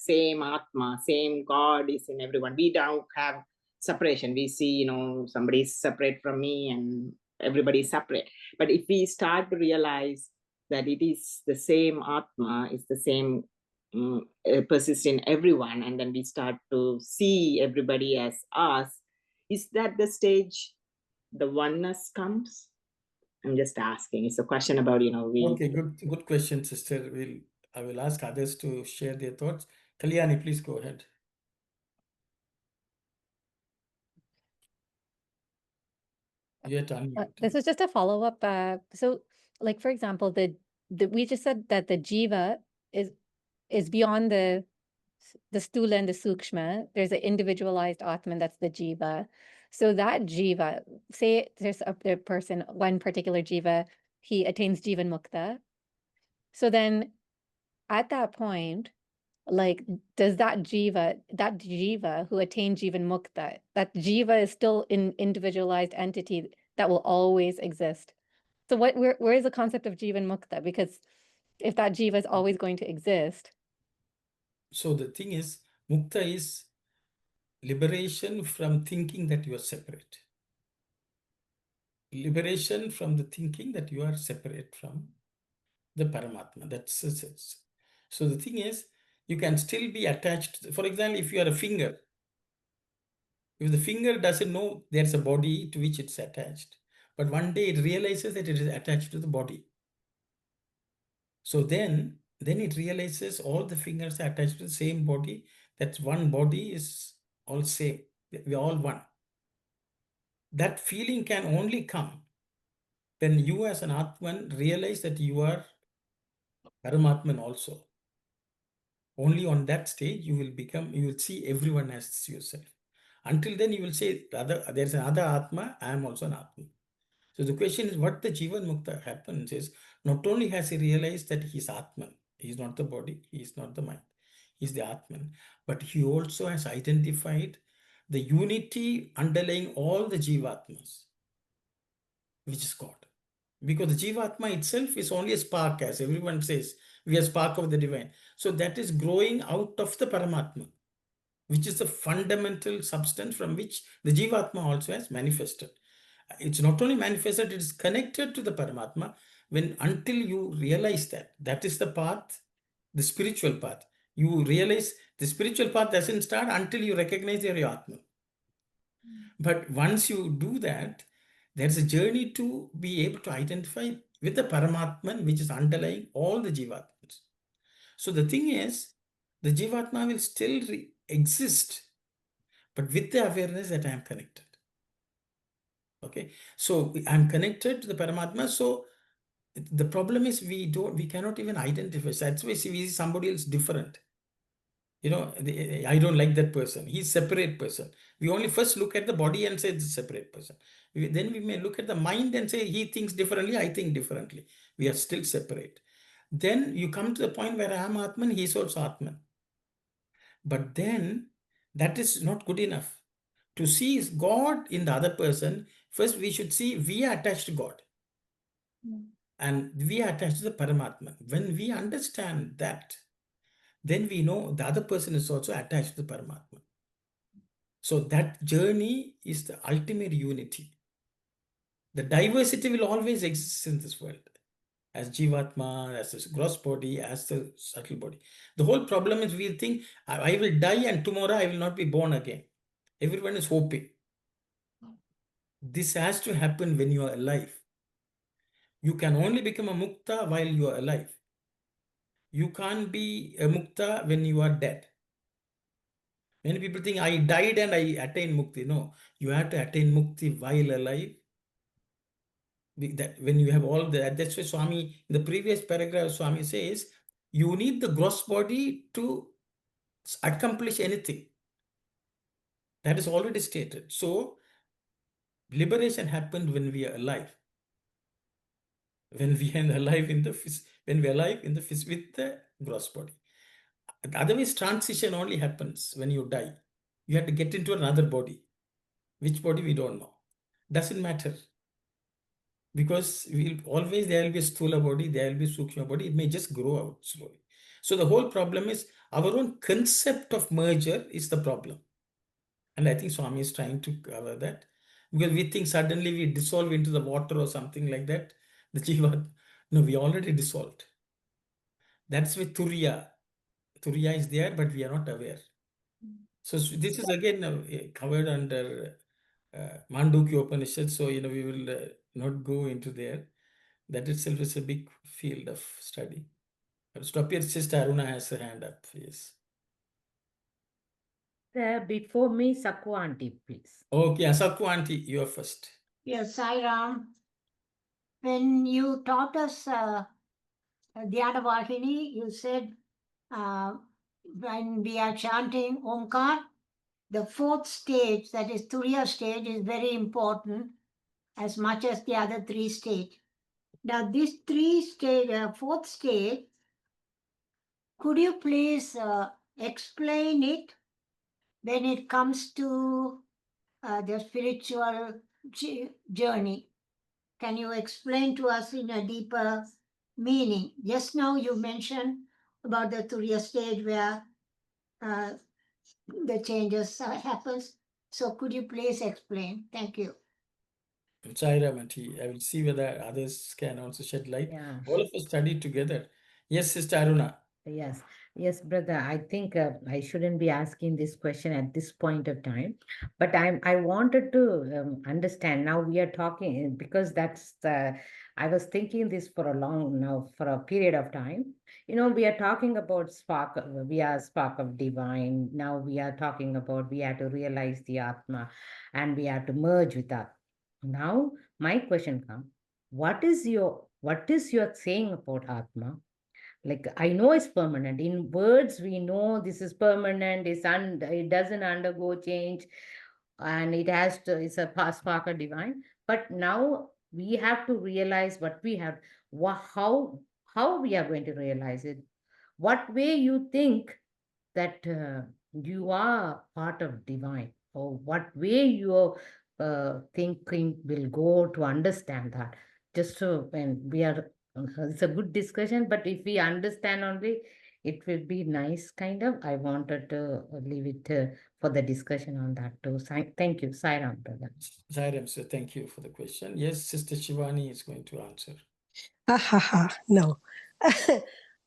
S8: Atma, same God is in everyone. We don't have separation. We see, somebody is separate from me and everybody is separate. But if we start to realize that it is the same Atma, it's the same persist in everyone, and then we start to see everybody as us, is that the stage the oneness comes? I'm just asking. It's a question about, we...
S1: Okay, good question, sister. I will ask others to share their thoughts. Kalyani, please go ahead.
S3: This is just a follow-up. So, like, for example, we just said that the jiva is beyond the stula and the sukshma. There's an individualized atman, that's the jiva. So that jiva, say there's a person, one particular jiva, he attains jivan mukta. So then at that point, like, does that jiva who attained jivan mukta, that jiva is still an individualized entity that will always exist. So where is the concept of jivan mukta? Because if that jiva is always going to exist.
S1: So the thing is, mukta is liberation from thinking that you are separate. Liberation from the thinking that you are separate from the Paramatma. That's it. So the thing is, you can still be attached. For example, if you are a finger, if the finger doesn't know there's a body to which it's attached, but one day it realizes that it is attached to the body. So then it realizes all the fingers are attached to the same body. That one body is all same. We're all one. That feeling can only come when you as an Atman realize that you are Paramatman also. Only on that stage you will see everyone as yourself. Until then you will say, there's another Atma, I am also an Atma. So the question is, what the Jivan Mukta happens is, not only has he realized that he is Atman, he is not the body, he is not the mind, he is the Atman, but he also has identified the unity underlying all the Jivatmas, which is God. Because the Jivatma itself is only a spark, as everyone says, we are spark of the divine. So that is growing out of the Paramatma, which is the fundamental substance from which the Jivatma also has manifested. It's not only manifested, it is connected to the Paramatma. Until you realize that is the path, the spiritual path. You realize the spiritual path doesn't start until you recognize your Atma. But once you do that, there's a journey to be able to identify with the Paramatman, which is underlying all the Jivatmas. So the thing is, the Jivatma will still exist, but with the awareness that I am connected. Okay, so I'm connected to the Paramatma. So the problem is we cannot even identify. So that's why we see somebody else different. You know, I don't like that person. He's a separate person. We only first look at the body and say it's a separate person. Then we may look at the mind and say he thinks differently, I think differently. We are still separate. Then you come to the point where I am Atman, he is also Atman. But then that is not good enough. To see God in the other person, first we should see we are attached to God. And we are attached to the Paramatma. When we understand that, then we know the other person is also attached to the Paramatma. So that journey is the ultimate unity. The diversity will always exist in this world. As Jivatma, as this gross body, as the subtle body. The whole problem is we think, I will die and tomorrow I will not be born again. Everyone is hoping. This has to happen when you are alive. You can only become a mukta while you are alive. You can't be a mukta when you are dead. Many people think I died and I attained mukti. No, you have to attain mukti while alive. That when you have all that, that's why Swami, in the previous paragraph, Swami says, you need the gross body to accomplish anything. That is already stated. So, liberation happened when we are alive. When we are alive in the with the gross body. Otherwise, transition only happens when you die. You have to get into another body. Which body we don't know. Doesn't matter. Because there will be a sthula body, there will be sukshma body. It may just grow out slowly. So the whole problem is our own concept of merger is the problem. And I think Swami is trying to cover that. Because we think suddenly we dissolve into the water or something like that. The Jiva, no, we already dissolved. That's with Turiya. Turiya is there, but we are not aware. So this is again covered under Mandukya Upanishad. So, we will not go into there. That itself is a big field of study. I'll stop here. Sister Aruna has her hand up. Yes.
S10: Before me, Sakku auntie, please.
S1: Okay, Sakku auntie, you are first.
S5: Yes, Sai Ram. When you taught us Dhyana Vahini, you said when we are chanting Omkar, the fourth stage, that is Turiya stage, is very important as much as the other three stages. Now, this fourth stage, could you please explain it when it comes to the spiritual journey? Can you explain to us in a deeper meaning? Just now you mentioned about the Turiya stage where the changes happens. So could you please explain? Thank you.
S1: Chairamanti, I will see whether others can also shed light.
S10: Yeah.
S1: All of us study together. Yes, Sister Aruna.
S10: Yes, brother. I think I shouldn't be asking this question at this point of time, but I wanted to understand. Now we are talking because that's I was thinking this for a period of time. We are talking about spark. We are spark of divine. Now we are talking about we have to realize the Atma, and we have to merge with that. Now my question comes: what is your saying about Atma? Like, I know it's permanent. In words, we know this is permanent. It doesn't undergo change, and it's a spark of divine. But now we have to realize what we have. How we are going to realize it? What way you think that you are part of divine, or what way your thinking will go to understand that? Just so when we are, it's a good discussion, but if we understand only, it will be nice, kind of. I wanted to leave it for the discussion on that too. Thank you, Sai Ram, brother.
S1: Sai Ram, sir, thank you for the question. Yes, Sister Shivani is going to answer.
S11: No.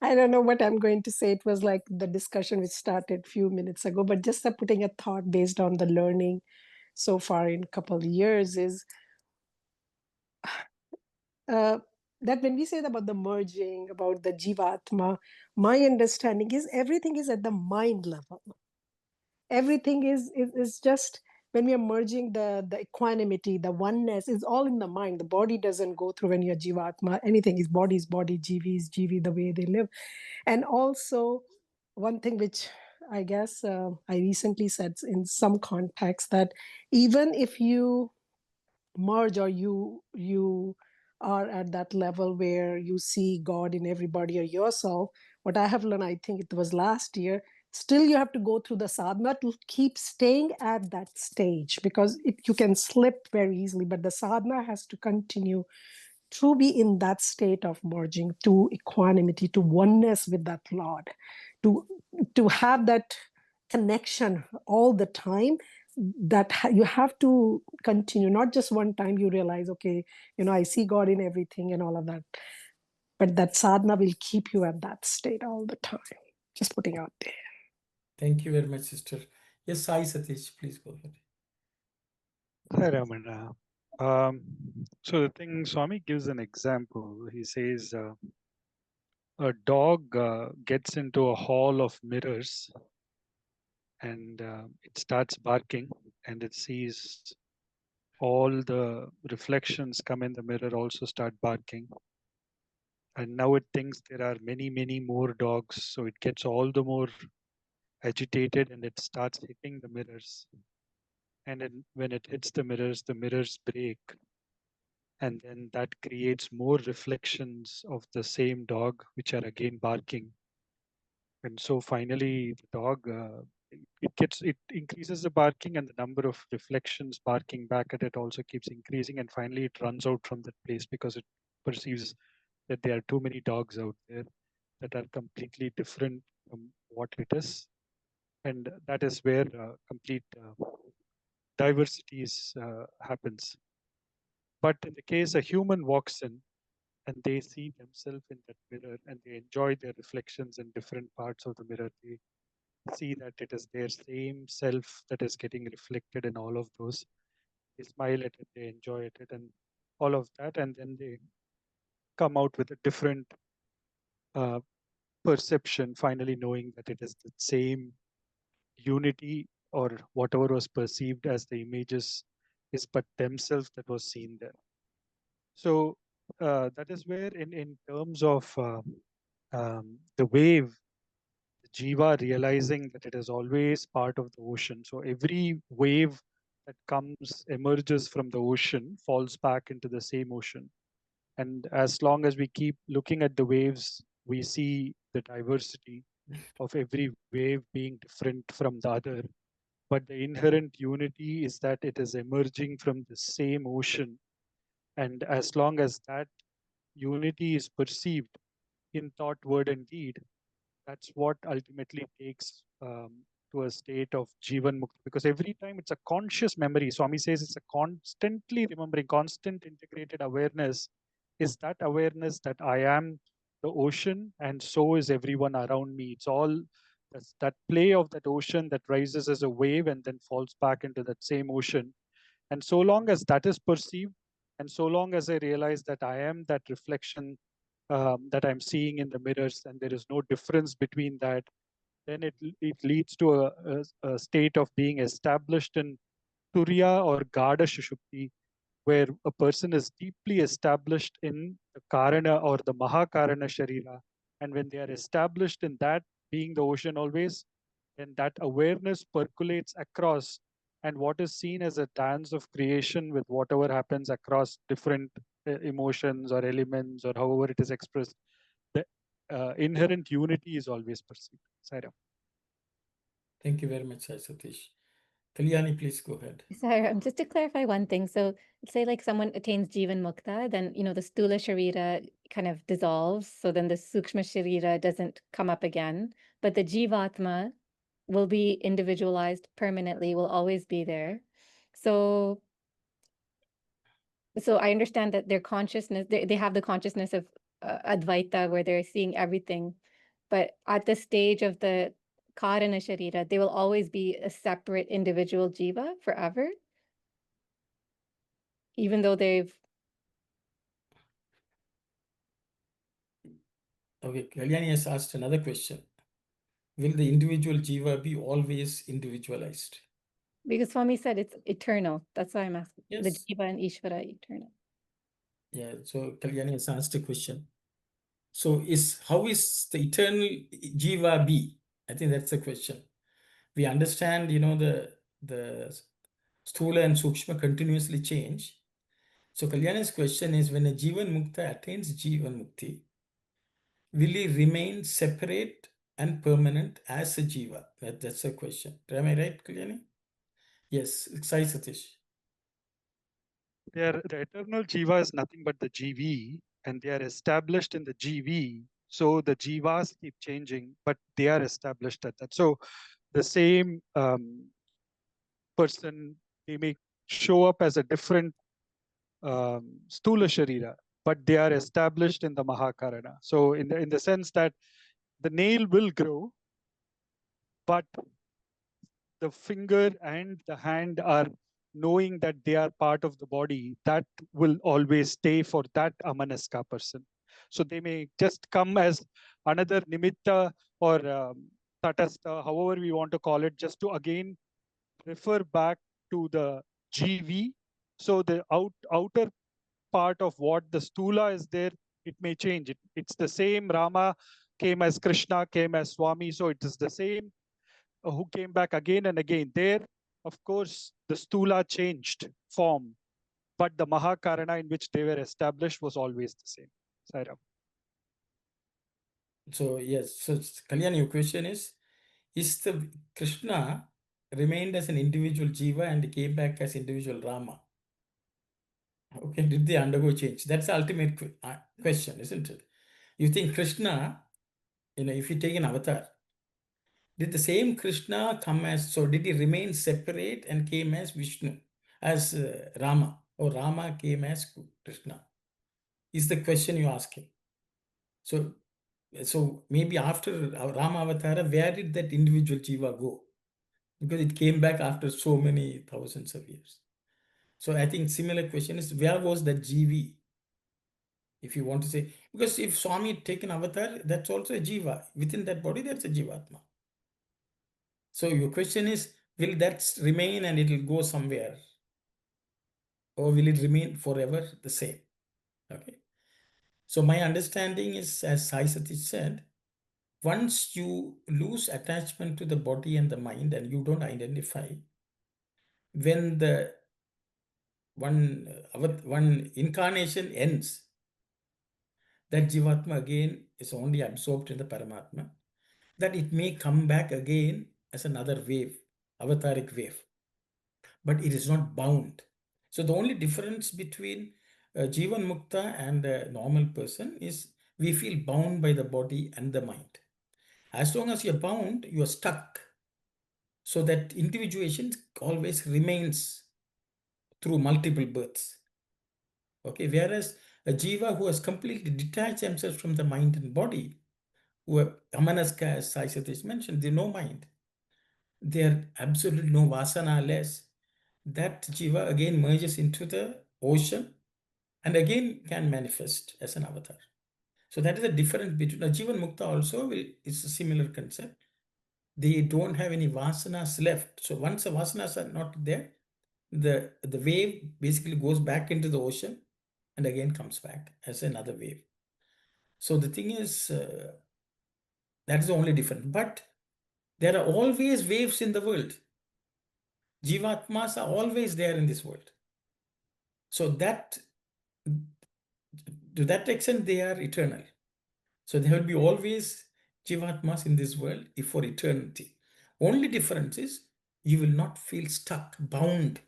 S11: I don't know what I'm going to say. It was like the discussion which started a few minutes ago, but just putting a thought based on the learning so far in a couple of years is that when we say about the merging, about the Jivatma, my understanding is everything is at the mind level. Everything is just when we are merging the equanimity, the oneness is all in the mind. The body doesn't go through when you're Jivatma. Anything is body, Jivi is Jivi, the way they live. And also one thing which I guess I recently said in some context, that even if you merge or you are at that level where you see God in everybody or yourself, what I have learned, I think it was last year, still you have to go through the sadhana to keep staying at that stage, because you can slip very easily, but the sadhana has to continue to be in that state of merging to equanimity, to oneness with that Lord, to have that connection all the time, that you have to continue, not just one time you realize, okay, I see God in everything and all of that, but that sadhana will keep you at that state all the time. Just putting out there.
S1: Thank you very much, sister. Yes, Sai Satish, please go ahead.
S7: Hi, Ramana. So the thing, Swami gives an example. He says a dog gets into a hall of mirrors and it starts barking, and it sees all the reflections come in the mirror also start barking. And now it thinks there are many, many more dogs. So it gets all the more agitated and it starts hitting the mirrors. And then when it hits the mirrors break. And then that creates more reflections of the same dog, which are again barking. And so finally the dog, it increases the barking, and the number of reflections barking back at it also keeps increasing. And finally it runs out from that place because it perceives that there are too many dogs out there that are completely different from what it is. And that is where complete diversity happens. But in the case a human walks in and they see themselves in that mirror and they enjoy their reflections in different parts of the mirror, they see that it is their same self that is getting reflected in all of those. They smile at it, they enjoy it, and all of that, and then they come out with a different perception, finally knowing that it is the same unity, or whatever was perceived as the images is but themselves that was seen there. So that is where in terms of the wave, the jiva realizing that it is always part of the ocean. So every wave that emerges from the ocean falls back into the same ocean. And as long as we keep looking at the waves, we see the diversity of every wave being different from the other. But the inherent unity is that it is emerging from the same ocean. And as long as that unity is perceived in thought, word, and deed, that's what ultimately takes to a state of Jivan Mukti. Because every time it's a conscious memory. Swami says it's a constantly remembering, constant integrated awareness. Is that awareness that I am the ocean and so is everyone around me. It's all that play of that ocean that rises as a wave and then falls back into that same ocean. And so long as that is perceived, and so long as I realize that I am that reflection that I'm seeing in the mirrors, and there is no difference between that, then it leads to a state of being established in Turiya or Gada Shushupti, where a person is deeply established in the Karana or the Mahakarana Sharira. And when they are established in that, being the ocean always, then that awareness percolates across. And what is seen as a dance of creation with whatever happens across different emotions or elements or however it is expressed, the inherent unity is always perceived. Saira.
S1: Thank you very much, Sai Satish. Kalyani, please go ahead.
S3: Sorry, just to clarify one thing. So say like someone attains Jivan Mukta, then, the Stula Sharira kind of dissolves. So then the Sukshma Sharira doesn't come up again. But the Jivatma will be individualized permanently, will always be there. So I understand that their consciousness, they have the consciousness of Advaita where they're seeing everything. But at the stage of the Karana Sharira, they will always be a separate individual jiva forever, even though they've...
S1: Okay, Kalyani has asked another question. Will the individual jiva be always individualized?
S3: Because Swami said it's eternal. That's why I'm asking. The
S1: Yes.
S3: Jiva and Ishvara eternal.
S1: Yeah, so Kalyani has asked a question. So how is the eternal jiva be? I think that's the question. We understand, the sthula and sukshma continuously change. So Kalyani's question is, when a jivan mukta attains jivan mukti, will he remain separate and permanent as a jiva? That's a question. Am I right, Kalyani? Yes, Sai Satish.
S7: The eternal jiva is nothing but the GV, and they are established in the GV. So the jivas keep changing, but they are established at that. So the same person, they may show up as a different stula sharira, but they are established in the Mahakarana. So in the sense that the nail will grow, but the finger and the hand are knowing that they are part of the body, that will always stay for that Amanaska person. So they may just come as another nimitta or tatastha, however we want to call it, just to again refer back to the GV. So the outer part of what the stula is there, it may change. It's the same Rama came as Krishna, came as Swami. So it is the same who came back again and again. There, of course, the stula changed form, but the Mahakarana in which they were established was always the same. Sairam.
S1: So yes, so Kalyani, your question is the Krishna remained as an individual jiva and came back as individual Rama? Okay, did they undergo change? That's the ultimate question, isn't it? You think Krishna, if you take an avatar, did the same Krishna come as, so did he remain separate and came as Vishnu, as Rama, or Rama came as Krishna? Is the question you're asking. So maybe after Rama Avatara, where did that individual jiva go? Because it came back after so many thousands of years. So I think similar question is, where was that GV? If you want to say, because if Swami had taken avatar, that's also a jiva. Within that body, that's a jivatma. So your question is, will that remain and it will go somewhere? Or will it remain forever the same? Okay. So my understanding is, as Sai Satish said, once you lose attachment to the body and the mind and you don't identify, when the one incarnation ends, that Jivatma again is only absorbed in the Paramatma, that it may come back again as another wave, avataric wave, but it is not bound. So the only difference between Jivan Mukta and a normal person is we feel bound by the body and the mind. As long as you're bound, you're stuck. So that individuation always remains through multiple births. Okay, whereas a jiva who has completely detached themselves from the mind and body, who are amanaska, as Sai Satish mentioned, they no mind. They are absolutely no vasana less. That jiva again merges into the ocean and again can manifest as an avatar. So that is the difference between a jivan mukta also is a similar concept. They don't have any vasanas left. So once the vasanas are not there, the wave basically goes back into the ocean and again comes back as another wave. So the thing is, that is the only difference. But there are always waves in the world. Jivatmas are always there in this world. So that, to that extent, they are eternal. So there will be always Jivatmas in this world for eternity. Only difference is you will not feel stuck, bound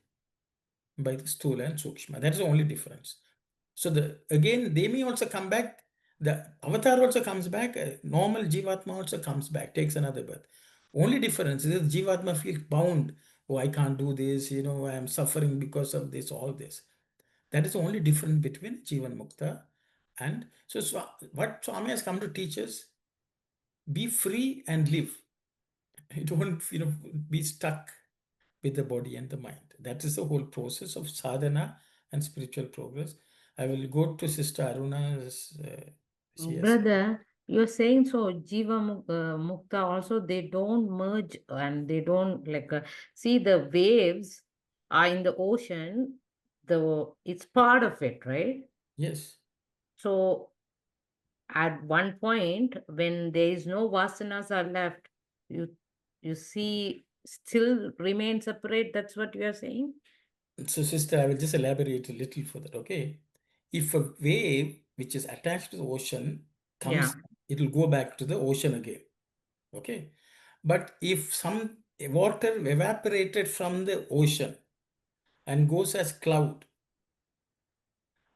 S1: by the stula and sukshma. That is the only difference. So again, they may also come back. The avatar also comes back. Normal Jivatma also comes back, takes another birth. Only difference is that Jivatma feels bound. Oh, I can't do this. I am suffering because of this, all this. That is the only difference between Jivan Mukta and so what Swami has come to teach us: be free and live. You don't, be stuck with the body and the mind. That is the whole process of sadhana and spiritual progress. I will go to Sister Aruna.
S10: Brother, You're saying so Jiva Mukta also, they don't merge and they don't see the waves are in the ocean, it's part of it, right?
S1: Yes.
S10: So at one point when there is no vasanas are left, you see still remain separate. That's what you are saying?
S1: So, sister, I will just elaborate a little further, okay? If a wave which is attached to the ocean comes, it will go back to the ocean again, okay? But if some water evaporated from the ocean and goes as cloud,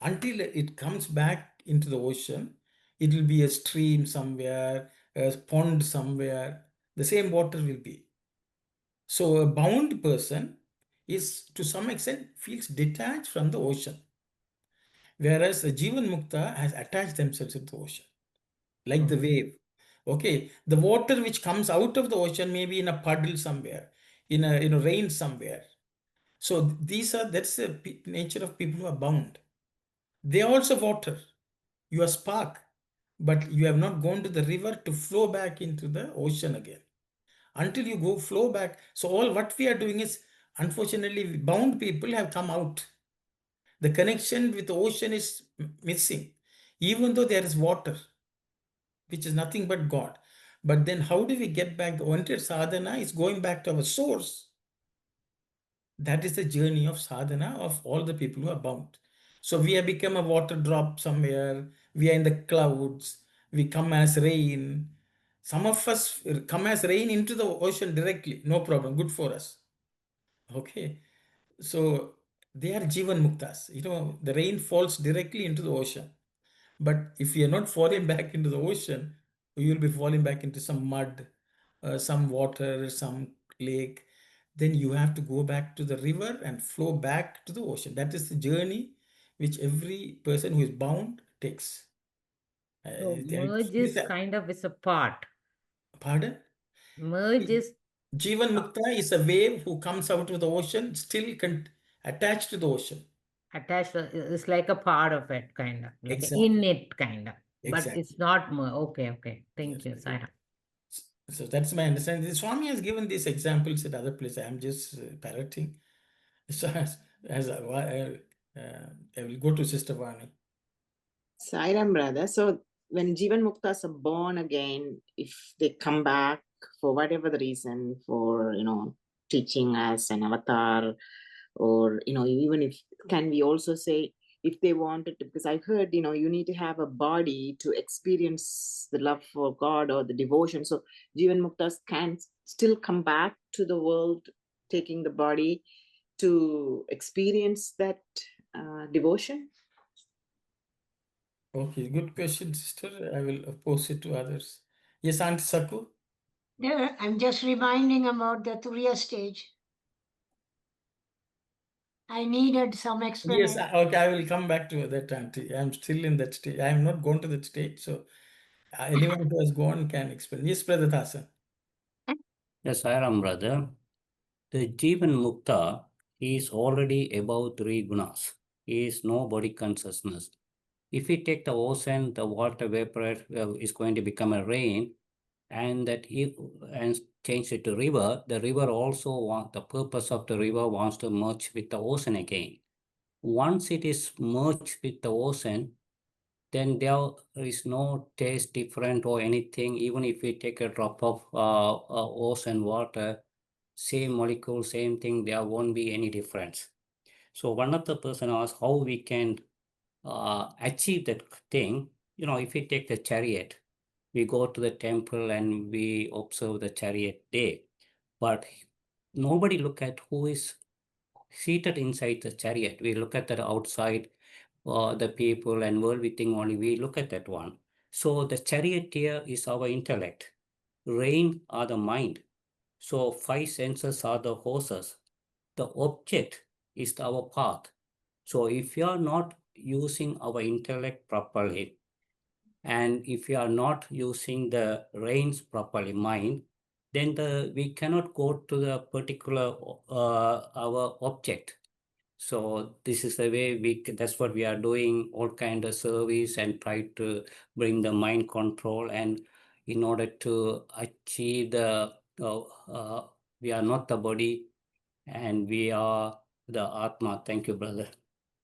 S1: until it comes back into the ocean, it will be a stream somewhere, a pond somewhere, the same water will be. So a bound person is to some extent feels detached from the ocean. Whereas a Jivan Mukta has attached themselves to the ocean, like the wave. Okay, the water which comes out of the ocean may be in a puddle somewhere, in a rain somewhere. So that's the nature of people who are bound. They are also water. You are spark, but you have not gone to the river to flow back into the ocean again. Until you go flow back. So all what we are doing is, unfortunately, bound people have come out. The connection with the ocean is missing, even though there is water, which is nothing but God. But then how do we get back? The wanted sadhana is going back to our source. That is the journey of sadhana of all the people who are bound. So we have become a water drop somewhere. We are in the clouds. We come as rain. Some of us come as rain into the ocean directly. No problem. Good for us. Okay. So they are Jivan Muktas. The rain falls directly into the ocean. But if you're not falling back into the ocean, you will be falling back into some mud, some water, some lake. Then you have to go back to the river and flow back to the ocean. That is the journey which every person who is bound takes.
S10: So merge is kind of is a part.
S1: Pardon?
S10: Merge is
S1: Jivan Mukta is a wave who comes out of the ocean, still attached to the ocean.
S10: Attached, it's like a part of it, kind of, like
S1: Exactly.
S10: in it, kind of.
S1: Exactly.
S10: But it's not okay. Thank you, Sai.
S1: So that's my understanding. The Swami has given these examples at other places. I'm just parroting. So I will go to Sister Vani.
S8: Sairam, brother. So when Jivan Muktas are born again, if they come back for whatever the reason, for teaching as an avatar, or even if, can we also say, if they wanted to, because I've heard you need to have a body to experience the love for God or the devotion. So Jivan Muktas can still come back to the world, taking the body to experience that devotion.
S1: Okay, good question, sister. I will pose it to others. Yes, Auntie Saku?
S5: Yeah, I'm just reminding about the Turiya stage. I needed some explanation.
S1: Yes, okay, I will come back to that, Auntie. I'm still in that stage. I am not gone to that stage, so anyone who has gone can explain. Yes, Brother Thasan.
S9: Yes, I am, brother. The Jivan Mukta is already above three gunas. He is no body consciousness. If we take the ocean, the water vapor is going to become a rain, and and change it to river. The river also the purpose of the river wants to merge with the ocean again. Once it is merged with the ocean, then there is no taste different or anything. Even if we take a drop of ocean water, same molecule, same thing, there won't be any difference. So one of the person asked how we can achieve that thing. If we take the chariot, we go to the temple and we observe the chariot there. But nobody look at who is seated inside the chariot. We look at the outside, the people and worldly thing only. We look at that one. So the charioteer is our intellect. Rain are the mind. So five senses are the horses. The object is our path. So if you are not using our intellect properly, and if you are not using the reins properly, mind, then we cannot go to the particular our object. So this is the way that's what we are doing, all kind of service and try to bring the mind control, and in order to achieve we are not the body and we are the Atma. Thank you, brother.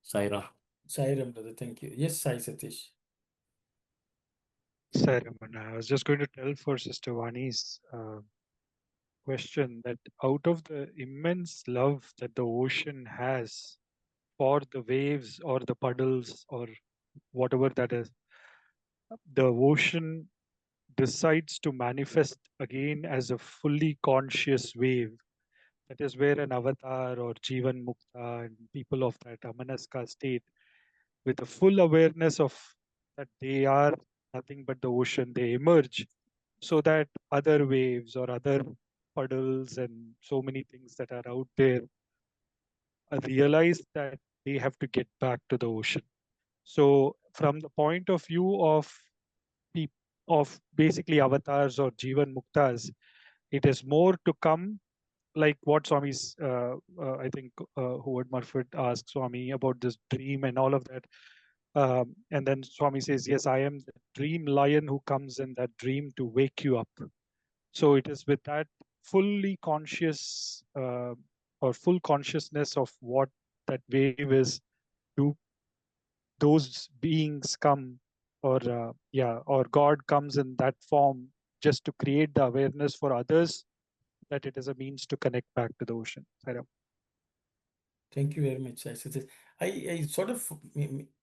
S9: Saira.
S1: Sairam, brother. Thank you. Yes, Sai Satish.
S7: Sai Ramana, I was just going to tell for Sister Vani's question that out of the immense love that the ocean has for the waves or the puddles or whatever that is, the ocean decides to manifest again as a fully conscious wave. That is where an avatar or Jivan Mukta and people of that Amanaska state, with a full awareness of that they are nothing but the ocean, they emerge so that other waves or other puddles and so many things that are out there realize that they have to get back to the ocean. So from the point of view of basically avatars or Jivan Muktas, it is more to come, like what Swami's, I think Howard Murphy asked Swami about this dream and all of that. And then Swami says, yes, I am the dream lion who comes in that dream to wake you up. So it is with that fully conscious or full consciousness of what that wave is, do those beings come, or or God comes in that form just to create the awareness for others that it is a means to connect back to the ocean.
S1: Thank you very much, Sai Satish. I sort of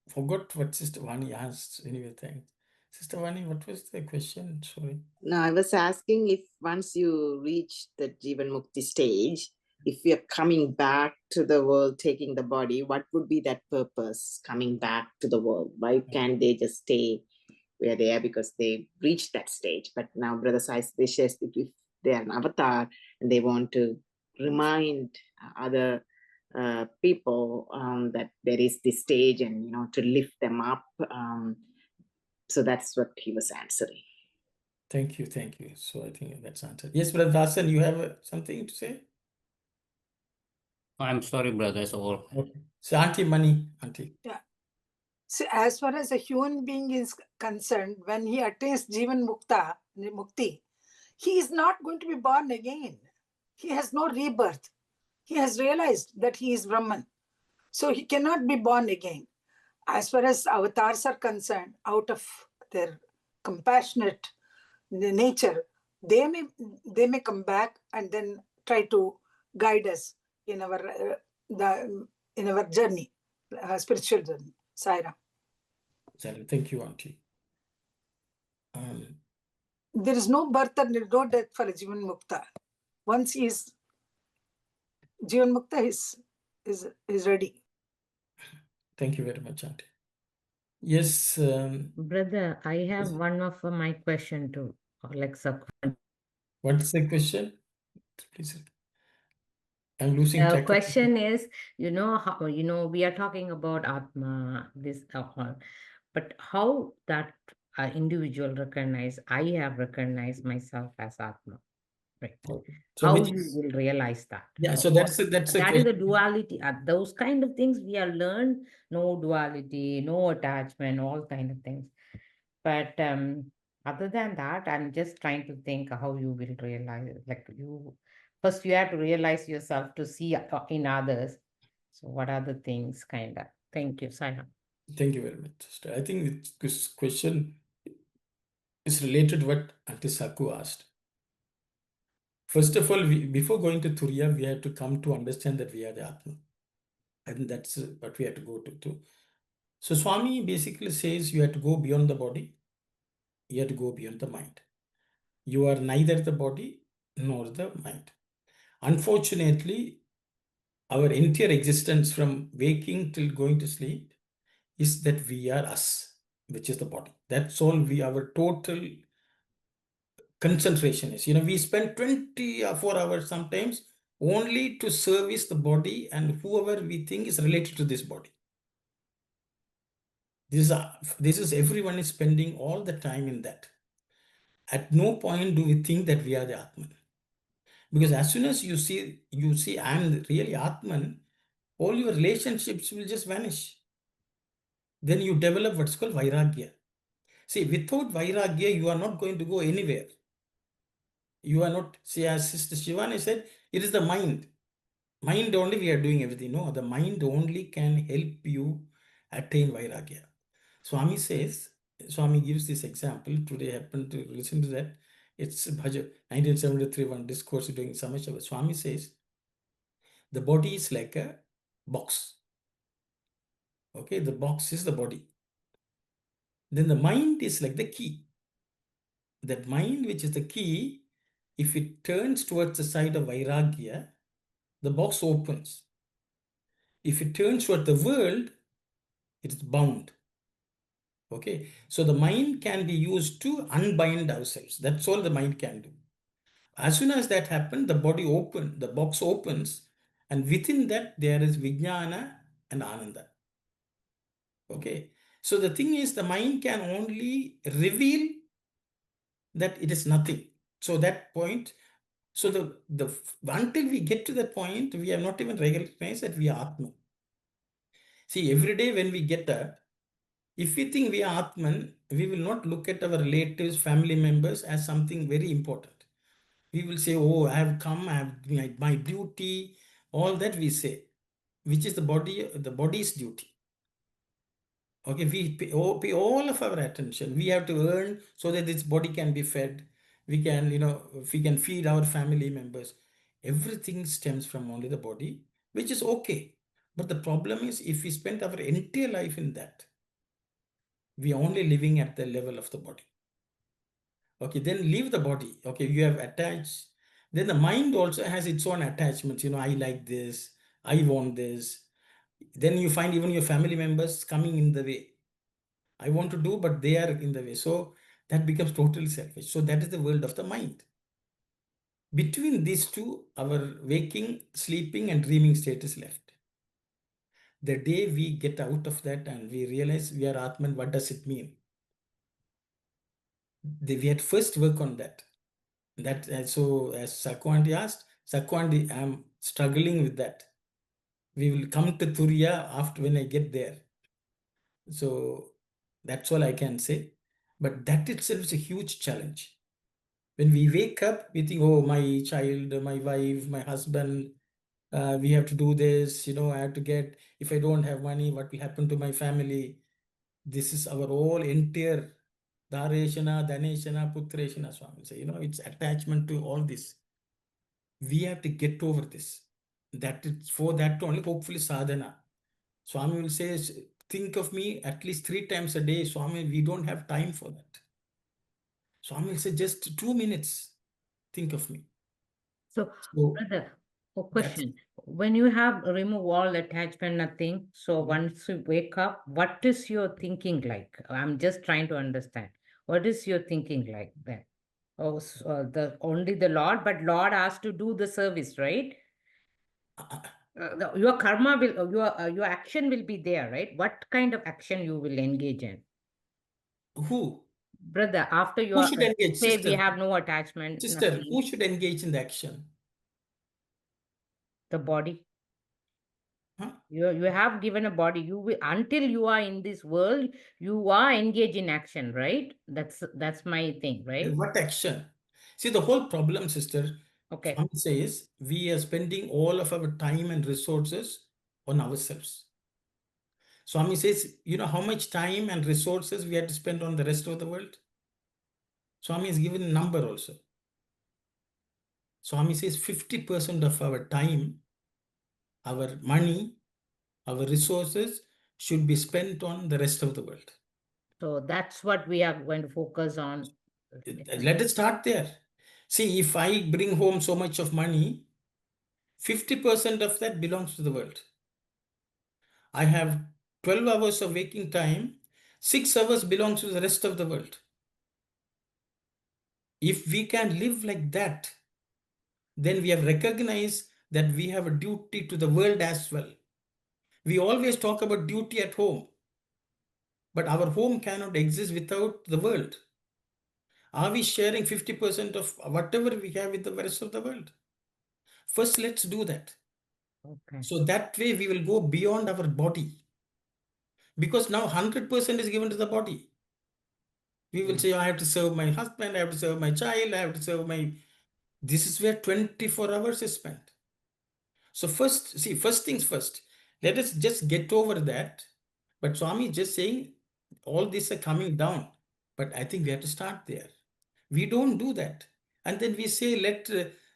S1: forgot what Sister Vani asked. Anyway, thanks. Sister Vani, what was the question? Sorry.
S8: No, I was asking if once you reach the Jivan Mukti stage, if you're coming back to the world, taking the body, what would be that purpose coming back to the world? Why can't they just stay where they are because they reached that stage? But now Brother Sai says if they are an avatar and they want to remind other people that there is this stage and, to lift them up. So that's what he was answering.
S1: Thank you. Thank you. So I think that's answered. Yes, Brother Dasan, you have something to say?
S9: I'm sorry, brothers, all.
S1: Okay. So Auntie Mani, Auntie.
S2: Yeah. So as far as a human being is concerned, when he attains Jivan Mukti, he is not going to be born again. He has no rebirth. He has realized that he is Brahman. So he cannot be born again. As far as avatars are concerned, out of their compassionate nature, they may come back and then try to guide us in our journey, spiritual journey. Saira.
S1: Thank you, Auntie.
S2: There is no birth and no death for a Jivan Mukta. Once he is Jivan Mukta is ready.
S1: Thank you very much, Auntie. Yes.
S10: Brother, I have one of my question to Alexa.
S1: What's the question? Please. I'm losing
S10: The
S1: track.
S10: question is, how we are talking about Atma, this but how that individual I have recognized myself as Atma, right?
S1: Okay. So
S10: how you will realize that?
S1: Yeah, so that's a
S10: that is the duality. Those kind of things we are learned. No duality, no attachment, all kind of things. But other than that, I'm just trying to think how you will realize it. Like first you have to realize yourself to see in others. So what are the things kind of? Thank you, Sai.
S1: Thank you very much, sister. I think this question is related to what Auntie Saku asked. First of all, before going to Turiya, we have to come to understand that we are the Atma. I think that's what we have to go to. So Swami basically says you have to go beyond the body. You have to go beyond the mind. You are neither the body nor the mind. Unfortunately, our entire existence from waking till going to sleep is that we are us, which is the body. That's all our total concentration is. We spend 24 hours sometimes only to service the body and whoever we think is related to this body. This is everyone is spending all the time in that. At no point do we think that we are the Atman. Because as soon as you see I'm really Atman, all your relationships will just vanish. Then you develop what's called vairagya. See, without vairagya, you are not going to go anywhere. You are not, see, as Sister Shivani said, it is the mind. Mind only we are doing everything. No, the mind only can help you attain vairagya. Swami says, Swami gives this example. Today I happened to listen to that. It's 1973, one discourse doing Samashava. Swami says, the body is like a box. Okay, the box is the body. Then the mind is like the key. That mind, which is the key, if it turns towards the side of vairagya, the box opens. If it turns toward the world, it's bound. Okay, so the mind can be used to unbind ourselves. That's all the mind can do. As soon as that happens, the body opens, the box opens, and within that there is vijnana and ananda. Okay, so the thing is, the mind can only reveal that it is nothing. So that point, so the until we get to that point, we have not even recognized that we are Atman. See, every day when we get that, if we think we are Atman, we will not look at our relatives, family members as something very important. We will say, oh, I have come, I have my duty, all that we say, which is the body's duty. Okay, we pay all of our attention. We have to earn so that this body can be fed. We can, we can feed our family members. Everything stems from only the body, which is okay. But the problem is, if we spend our entire life in that, we are only living at the level of the body. Okay, then leave the body. Okay, you have attached. Then the mind also has its own attachments. I like this, I want this. Then you find even your family members coming in the way. I want to do, but they are in the way. So that becomes totally selfish. So that is the world of the mind. Between these two, our waking, sleeping, and dreaming state is left. The day we get out of that and we realize we are Atman, what does it mean? We had first work on that. So as Sakwandi asked, Sakwandi, I'm struggling with that. We will come to Turiya after when I get there. So that's all I can say. But that itself is a huge challenge. When we wake up, we think, oh, my child, my wife, my husband, we have to do this, I have to get, if I don't have money, what will happen to my family? This is our whole entire Dareshana, Daneshana, Putreshana, Swami say, it's attachment to all this. We have to get over this. That is for that only, hopefully, sadhana. Swami will say, think of me at least 3 times a day. Swami, we don't have time for that. Swami will say, just 2 minutes, think of me.
S10: So,
S1: So
S10: brother, a question. When you have remove all attachment, nothing, so once you wake up, what is your thinking like? I'm just trying to understand. What is your thinking like then? Oh, so, only the Lord, but Lord has to do the service, right? Your karma will, your action will be there, right? What kind of action you will engage in?
S1: who?
S10: Brother, after you
S1: Who should engage?
S10: say
S1: Sister,
S10: we have no attachment,
S1: sister,
S10: nothing,
S1: who should engage in the action?
S10: the body.
S1: Huh?
S10: You have given a body. You will, until you are in this world, you are engaged in action, right? That's my thing, right?
S1: What action? See, the whole problem, sister,
S10: Okay.
S1: Swami says we are spending all of our time and resources on ourselves. Swami says, you know how much time and resources we have to spend on the rest of the world? Swami has given a number also. Swami says 50% of our time, our money, our resources should be spent on the rest of the world.
S10: So that's what we are going to focus on.
S1: Let us start there. See, if I bring home so much of money, 50% of that belongs to the world. I have 12 hours of waking time, 6 hours belongs to the rest of the world. If we can live like that, then we have recognized that we have a duty to the world as well. We always talk about duty at home, but our home cannot exist without the world. Are we sharing 50% of whatever we have with the rest of the world? First, let's do that.
S10: Okay.
S1: So that way we will go beyond our body. Because now 100% is given to the body. We will say, I have to serve my husband, I have to serve my child, I have to serve my... This is where 24 hours is spent. So first things first. Let us just get over that. But Swami is just saying, all these are coming down. But I think we have to start there. We don't do that. And then we say, let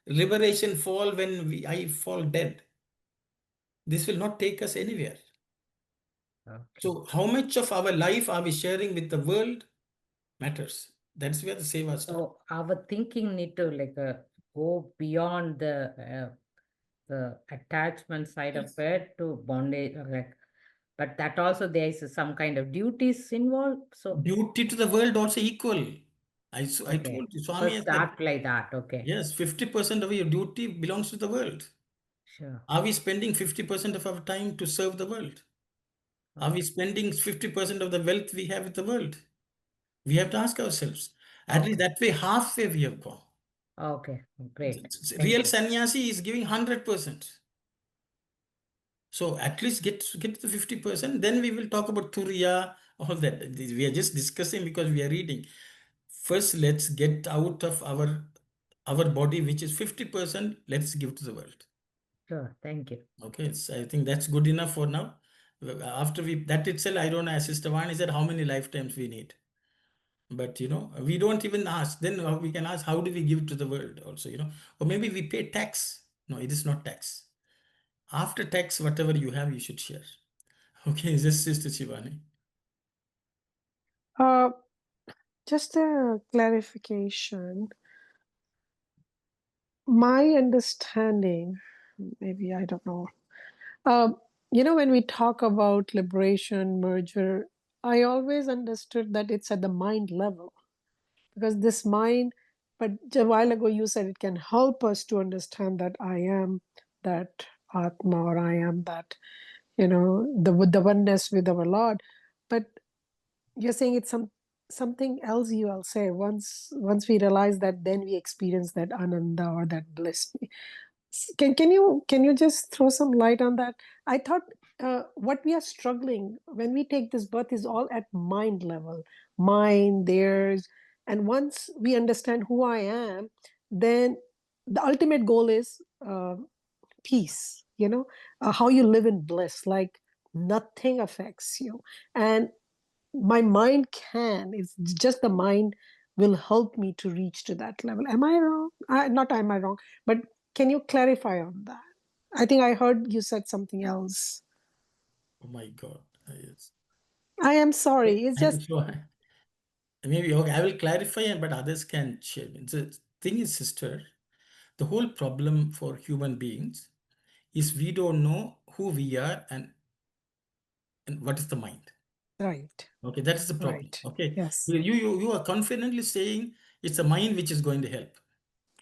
S1: liberation fall when I fall dead. This will not take us anywhere.
S10: Okay.
S1: So how much of our life are we sharing with the world matters. That's where the seva starts.
S10: So our thinking need to like go beyond the attachment side of it to bondage, like, but that also there is some kind of duties involved. So
S1: Duty to the world also equal. I
S10: okay.
S1: told you, Swami
S10: First
S1: has
S10: start
S1: said,
S10: like that. Okay.
S1: yes, 50% of your duty belongs to the world.
S10: Sure.
S1: Are we spending 50% of our time to serve the world? Are we spending 50% of the wealth we have with the world? We have to ask ourselves. At least that way, halfway we have gone.
S10: Okay, great.
S1: Real sannyasi is giving 100%. So at least get to the 50%. Then we will talk about turiya, all that. We are just discussing because we are reading. First, let's get out of our body, which is 50%. Let's give to the world.
S10: Sure, thank you.
S1: Okay, so I think that's good enough for now. After that itself, I don't know, as Sister Vani said, how many lifetimes we need. But, we don't even ask. Then we can ask, how do we give to the world also, Or maybe we pay tax. No, it is not tax. After tax, whatever you have, you should share. Okay, just Sister Shivani.
S11: Just a clarification. My understanding, maybe I don't know. When we talk about liberation, merger, I always understood that it's at the mind level. Because this mind, but a while ago you said it can help us to understand that I am that Atma, or I am that, the oneness with our Lord. But you're saying it's something else. You will say once we realize that, then we experience that ananda or that bliss. Can you just throw some light on that? I thought what we are struggling when we take this birth is all at mind level, mine, theirs, and once we understand who I am, then the ultimate goal is peace. How you live in bliss, like nothing affects you, and my mind it's just the mind will help me to reach to that level. Am I wrong? Not am I wrong, but can you clarify on that? I think I heard you said something else.
S1: Oh my God. Yes.
S11: I am sorry. It's
S1: I'm
S11: just
S1: sure. Maybe, okay, I will clarify, but others can share. The thing is, sister, the whole problem for human beings is we don't know who we are and what is the mind.
S11: right.
S1: Okay, that is the problem.
S11: Right.
S1: Okay,
S11: Yes.
S1: you are confidently saying it's the mind which is going to help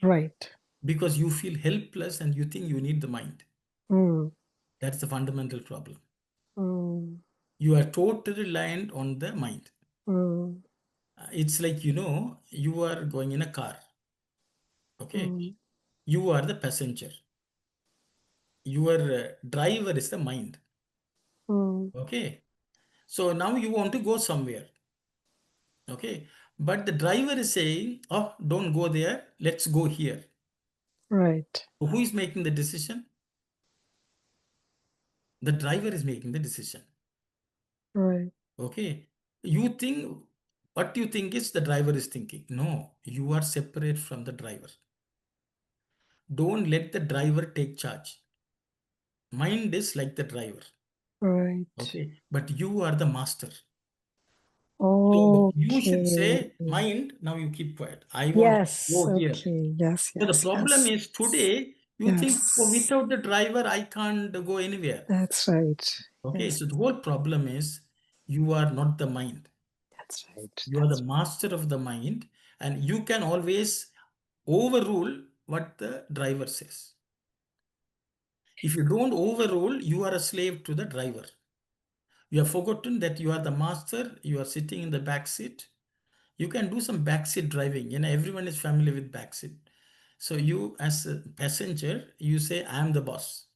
S11: Right.
S1: because you feel helpless and you think you need the mind.
S11: Mm.
S1: That's the fundamental problem.
S11: Mm.
S1: You are totally reliant on the mind.
S11: Mm.
S1: It's like, you are going in a car. Okay,
S11: Mm.
S1: you are the passenger. Your driver is the mind.
S11: Mm.
S1: Okay, so now you want to go somewhere. Okay, but the driver is saying, oh, don't go there, let's go here.
S11: Right.
S1: So who is making the decision? The driver is making the decision.
S11: Right.
S1: Okay, what you think is the driver is thinking. No, you are separate from the driver. Don't let the driver take charge. Mind is like the driver.
S11: Right.
S1: Okay, but you are the master. So you should
S11: Okay.
S1: say, mind, now you keep quiet. I want to
S11: Yes.
S1: go here.
S11: Okay. Yes.
S1: So the
S11: Yes.
S1: problem
S11: Yes.
S1: is today, you think, oh,
S11: Yes.
S1: without the driver, I can't go anywhere.
S11: That's right.
S1: Okay,
S11: Yes.
S1: so the whole problem is you are not the mind.
S11: That's right.
S1: You are the master of the mind, and you can always overrule what the driver says. If you don't overrule, you are a slave to the driver. You have forgotten that you are the master, you are sitting in the back seat. You can do some backseat driving. Everyone is familiar with backseat. So you, as a passenger, you say, I am the boss.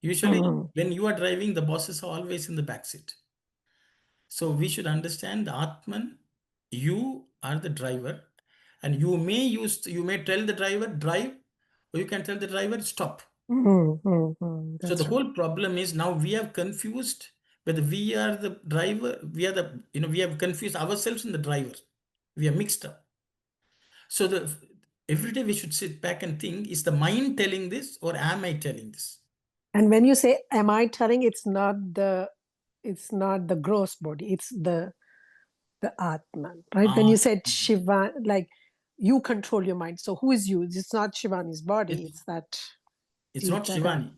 S1: Usually, when you are driving, the bosses are always in the back seat. So we should understand the Atman, you are the driver, and you may tell the driver drive, or you can tell the driver stop. So the whole problem is now we have confused whether we are the driver, we have confused ourselves and the driver. We are mixed up. So every day we should sit back and think, is the mind telling this or am I telling this?
S11: And when you say, am I telling, it's not the gross body, it's the Atman, right? When you said Shiva, like you control your mind. So who is you? It's not Shivani's body.
S1: It's not Shivani.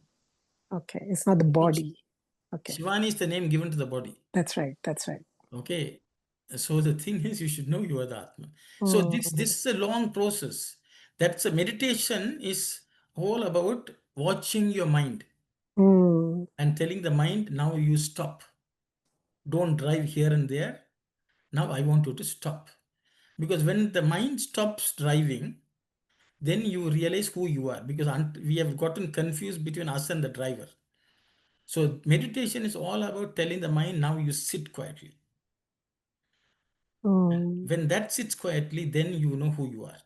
S11: Okay, it's not the body. Okay.
S1: Shivani is the name given to the body.
S11: That's right. That's right.
S1: Okay. So the thing is, you should know you are the Atman. So this is a long process. That's a meditation is all about watching your mind and telling the mind, now you stop. Don't drive here and there. Now I want you to stop. Because when the mind stops driving, then you realize who you are, because we have gotten confused between us and the driver. So meditation is all about telling the mind, now you sit quietly. When that sits quietly, then you know who you are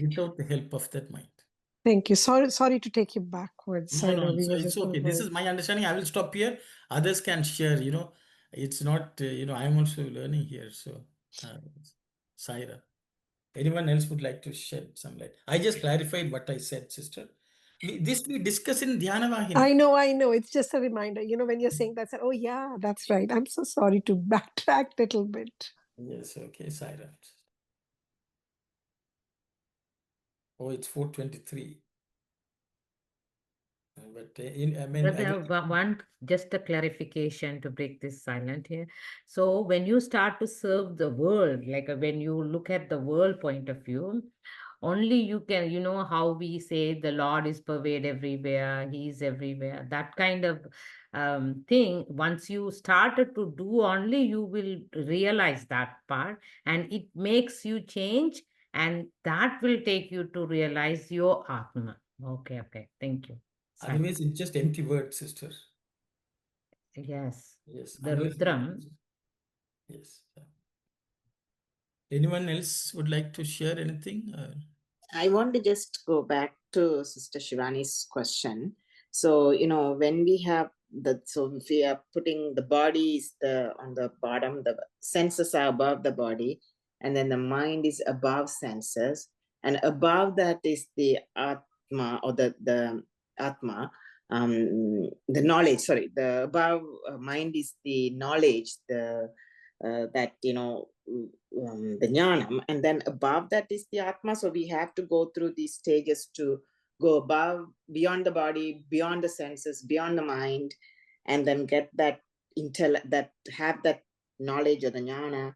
S1: without the help of that mind.
S11: Thank you. Sorry to take you backwards.
S1: No, so it's okay. This is my understanding. I will stop here. Others can share, it's not, I'm also learning here. So, Saira, anyone else would like to shed some light? I just clarified what I said, sister. We discuss in Dhyana Vahini.
S11: I know. It's just a reminder. When you're saying that, oh yeah, that's right. I'm so sorry to backtrack a little bit.
S1: Yes, okay, Saira. Oh, it's 4:23.
S10: But just a clarification to break this silent here. So when you start to serve the world, like when you look at the world point of view, only you can, how we say the Lord is pervade everywhere, He is everywhere, that kind of thing. Once you started to do, only you will realize that part, and it makes you change, and that will take you to realize your Atma. Okay, thank you.
S1: Otherwise, it's just empty words, sister.
S10: Yes.
S1: Yes.
S10: The Rudram.
S1: Yes. Anyone else would like to share anything?
S8: I want to just go back to Sister Shivani's question. So, when we have if we are putting the body is on the bottom, the senses are above the body, and then the mind is above senses, and above that is the Atma, or the Atma, the knowledge, the above mind is the knowledge, the jnanam, and then above that is the Atma. So we have to go through these stages to go above, beyond the body, beyond the senses, beyond the mind, and then get that have that knowledge or the jnana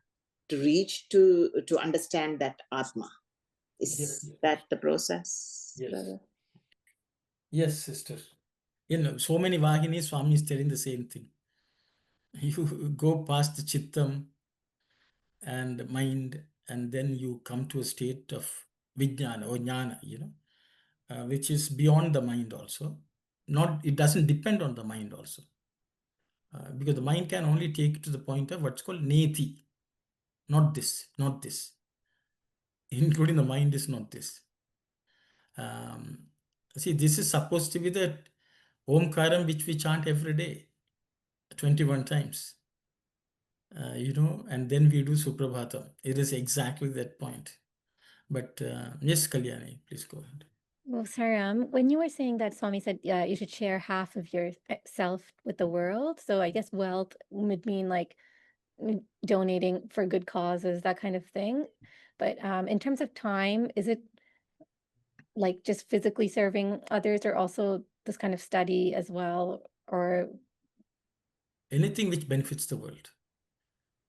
S8: to reach to understand that Atma. Is that the process?
S1: Yes.
S8: Brother?
S1: Yes, sister. So many Vahinis, Swami is telling the same thing. You go past the Chittam and mind, and then you come to a state of Vijnana or Jnana, which is beyond the mind also. It doesn't depend on the mind also. Because the mind can only take it to the point of what's called Neti. Not this, not this. Including the mind is not this. See, this is supposed to be the Omkaram which we chant every day, 21 times. And then we do Suprabhatam. It is exactly that point. But yes, Kalyani, please go ahead.
S3: Well, Saram, when you were saying that Swami said you should share half of yourself with the world, so I guess wealth would mean like donating for good causes, that kind of thing. But in terms of time, is it like just physically serving others, or also this kind of study as well, or
S1: anything which benefits the world,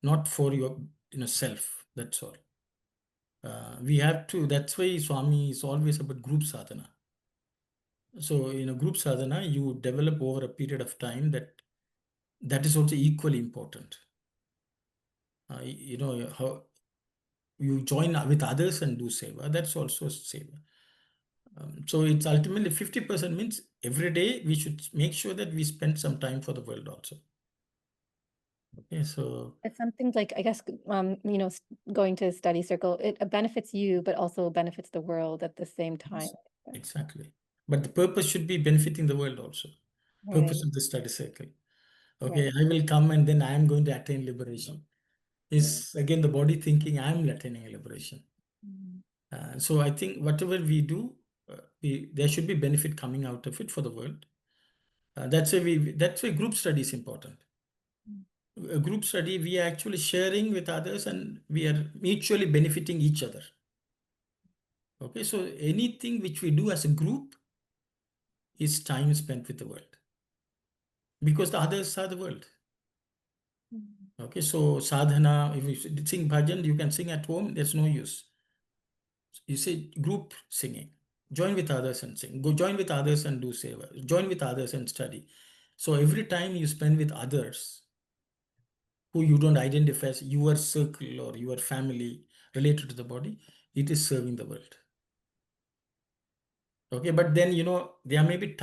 S1: not for your self? That's all. We have to. That's why Swami is always about group sadhana. So in a group sadhana, you develop over a period of time that is also equally important. How you join with others and do seva. That's also seva. So it's ultimately 50% means every day we should make sure that we spend some time for the world also. Okay, so
S3: It's something like, I guess, going to study circle, it benefits you, but also benefits the world at the same time.
S1: exactly. But the purpose should be benefiting the world also. Purpose of the study circle. Okay,
S3: Right.
S1: I will come and then I am going to attain liberation. Is again the body thinking I am attaining liberation. So I think whatever we do, there should be benefit coming out of it for the world. That's why group study is important. A group study, we are actually sharing with others and we are mutually benefiting each other. Okay, so anything which we do as a group is time spent with the world because the others are the world. Okay, so sadhana, if you sing bhajan, you can sing at home, there's no use. You say group singing, join with others and sing, go join with others and do seva, join with others and study. So every time you spend with others who you don't identify as your circle or your family related to the body, it is serving the world. Okay, but then there may be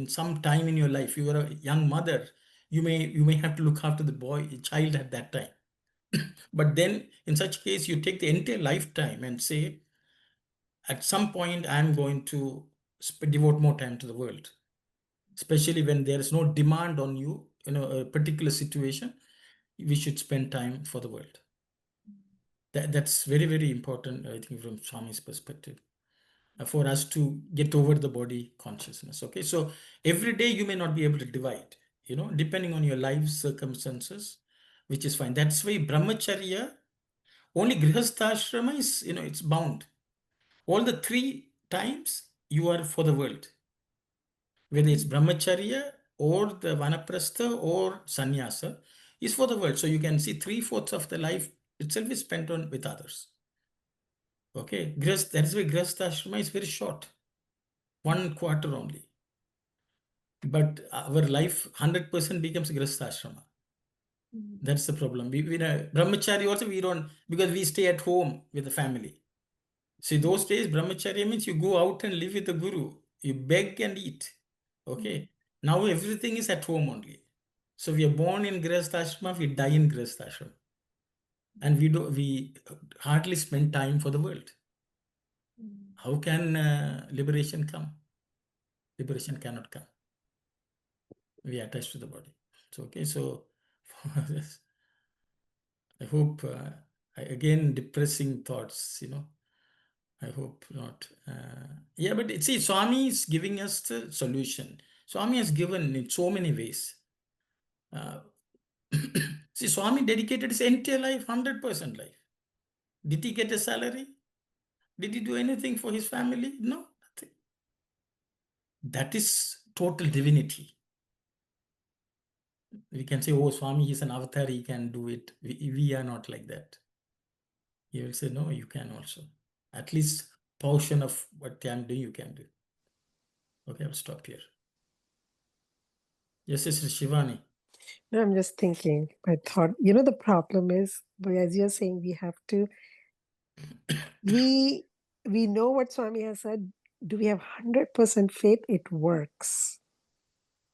S1: some time in your life, you are a young mother, you may have to look after the child at that time. But then in such case, you take the entire lifetime and say, at some point, I'm going to devote more time to the world, especially when there is no demand on you, a particular situation, we should spend time for the world. That's very, very important, I think, from Swami's perspective, for us to get over the body consciousness. Okay, so every day you may not be able to divide, depending on your life circumstances, which is fine. That's why brahmacharya, only grihastha is, it's bound. All the 3 times you are for the world, whether it's brahmacharya or the vanaprastha or sannyasa, is for the world. So you can see 3/4 of the life itself is spent on with others. Okay, that is why grihastha is very short, 1/4 only. But our life 100% becomes grihastha. That's the problem. We brahmachari also we don't, because we stay at home with the family. See, those days brahmacharya means you go out and live with the guru. You beg and eat. Okay. Now everything is at home only. So we are born in grihastha, we die in grihastha. And we hardly spend time for the world. How can liberation come? Liberation cannot come. We are attached to the body. So, okay, so I hope, again, depressing thoughts, I hope not. Yeah, but see, Swami is giving us the solution. Swami has given in so many ways. See, Swami dedicated his entire life, 100% life. Did he get a salary? Did he do anything for his family? No, nothing. That is total divinity. We can say, oh, Swami is an avatar, he can do it. We are not like that. He will say, no, you can also. At least portion of what I am doing, you can do. Okay, I'll stop here. Yes, it's Shivani.
S11: No, I'm just thinking. I thought, the problem is, as you're saying, we have to. We know what Swami has said. Do we have 100% faith? It works.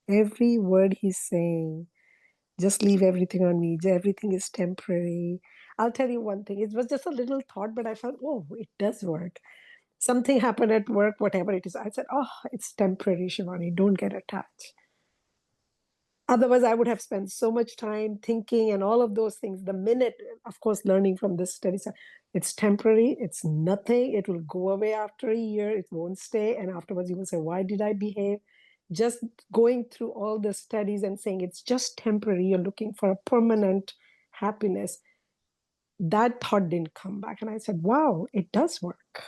S11: Every word he's saying. Just leave everything on me. Everything is temporary. I'll tell you one thing. It was just a little thought, but I felt, oh, it does work. Something happened at work, whatever it is. I said, oh, it's temporary, Shivani. Don't get attached. Otherwise, I would have spent so much time thinking and all of those things. The minute, of course, learning from this study, it's temporary. It's nothing. It will go away after a year. It won't stay. And afterwards, you will say, why did I behave? Just going through all the studies and saying it's just temporary. You're looking for a permanent happiness. That thought didn't come back. And I said, wow, it does work.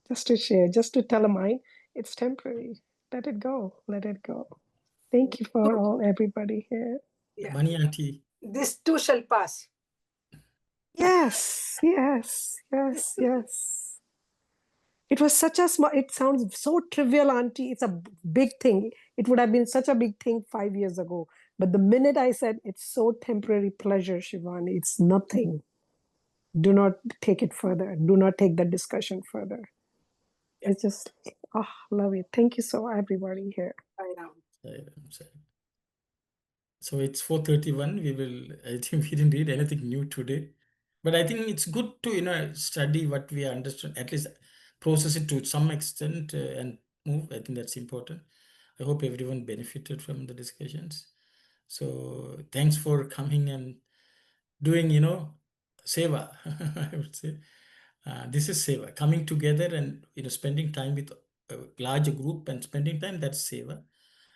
S11: Just to share, just to tell a mind, it's temporary. Let it go. Let it go. Thank you for everybody here.
S2: Yeah.
S1: Bunny auntie.
S2: This too shall pass.
S11: Yes. It was such a small, it sounds so trivial, auntie. It's a big thing. It would have been such a big thing 5 years ago. But the minute I said it's so temporary pleasure, Shivani, it's nothing. do not take it further. Do not take the discussion further. It's just, oh, love it. Thank you so everybody here.
S1: So it's 4:31. I think we didn't read anything new today. But I think it's good to, study what we understand, at least process it to some extent and move. I think that's important. I hope everyone benefited from the discussions. So thanks for coming and doing, seva, I would say. This is seva, coming together and, spending time with a larger group and spending time, that's seva.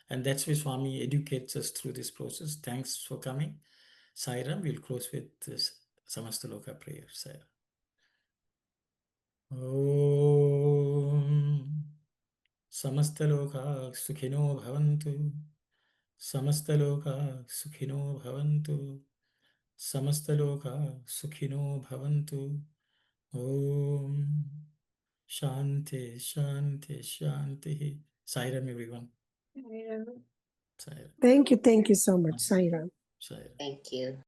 S1: And that's why Swami educates us through this process. Thanks for coming. Sairam, we'll close with this Samastaloka prayer. Sairam. Om Samastaloka Sukhino Bhavantu. Samastaloka Sukhino Bhavantu. Samastaloka Sukhino Bhavantu. Om Shanti, Shanti, Shanti. Sairam, everyone. Sairam.
S11: Thank you so much, Sairam.
S1: Sairam.
S8: Thank you.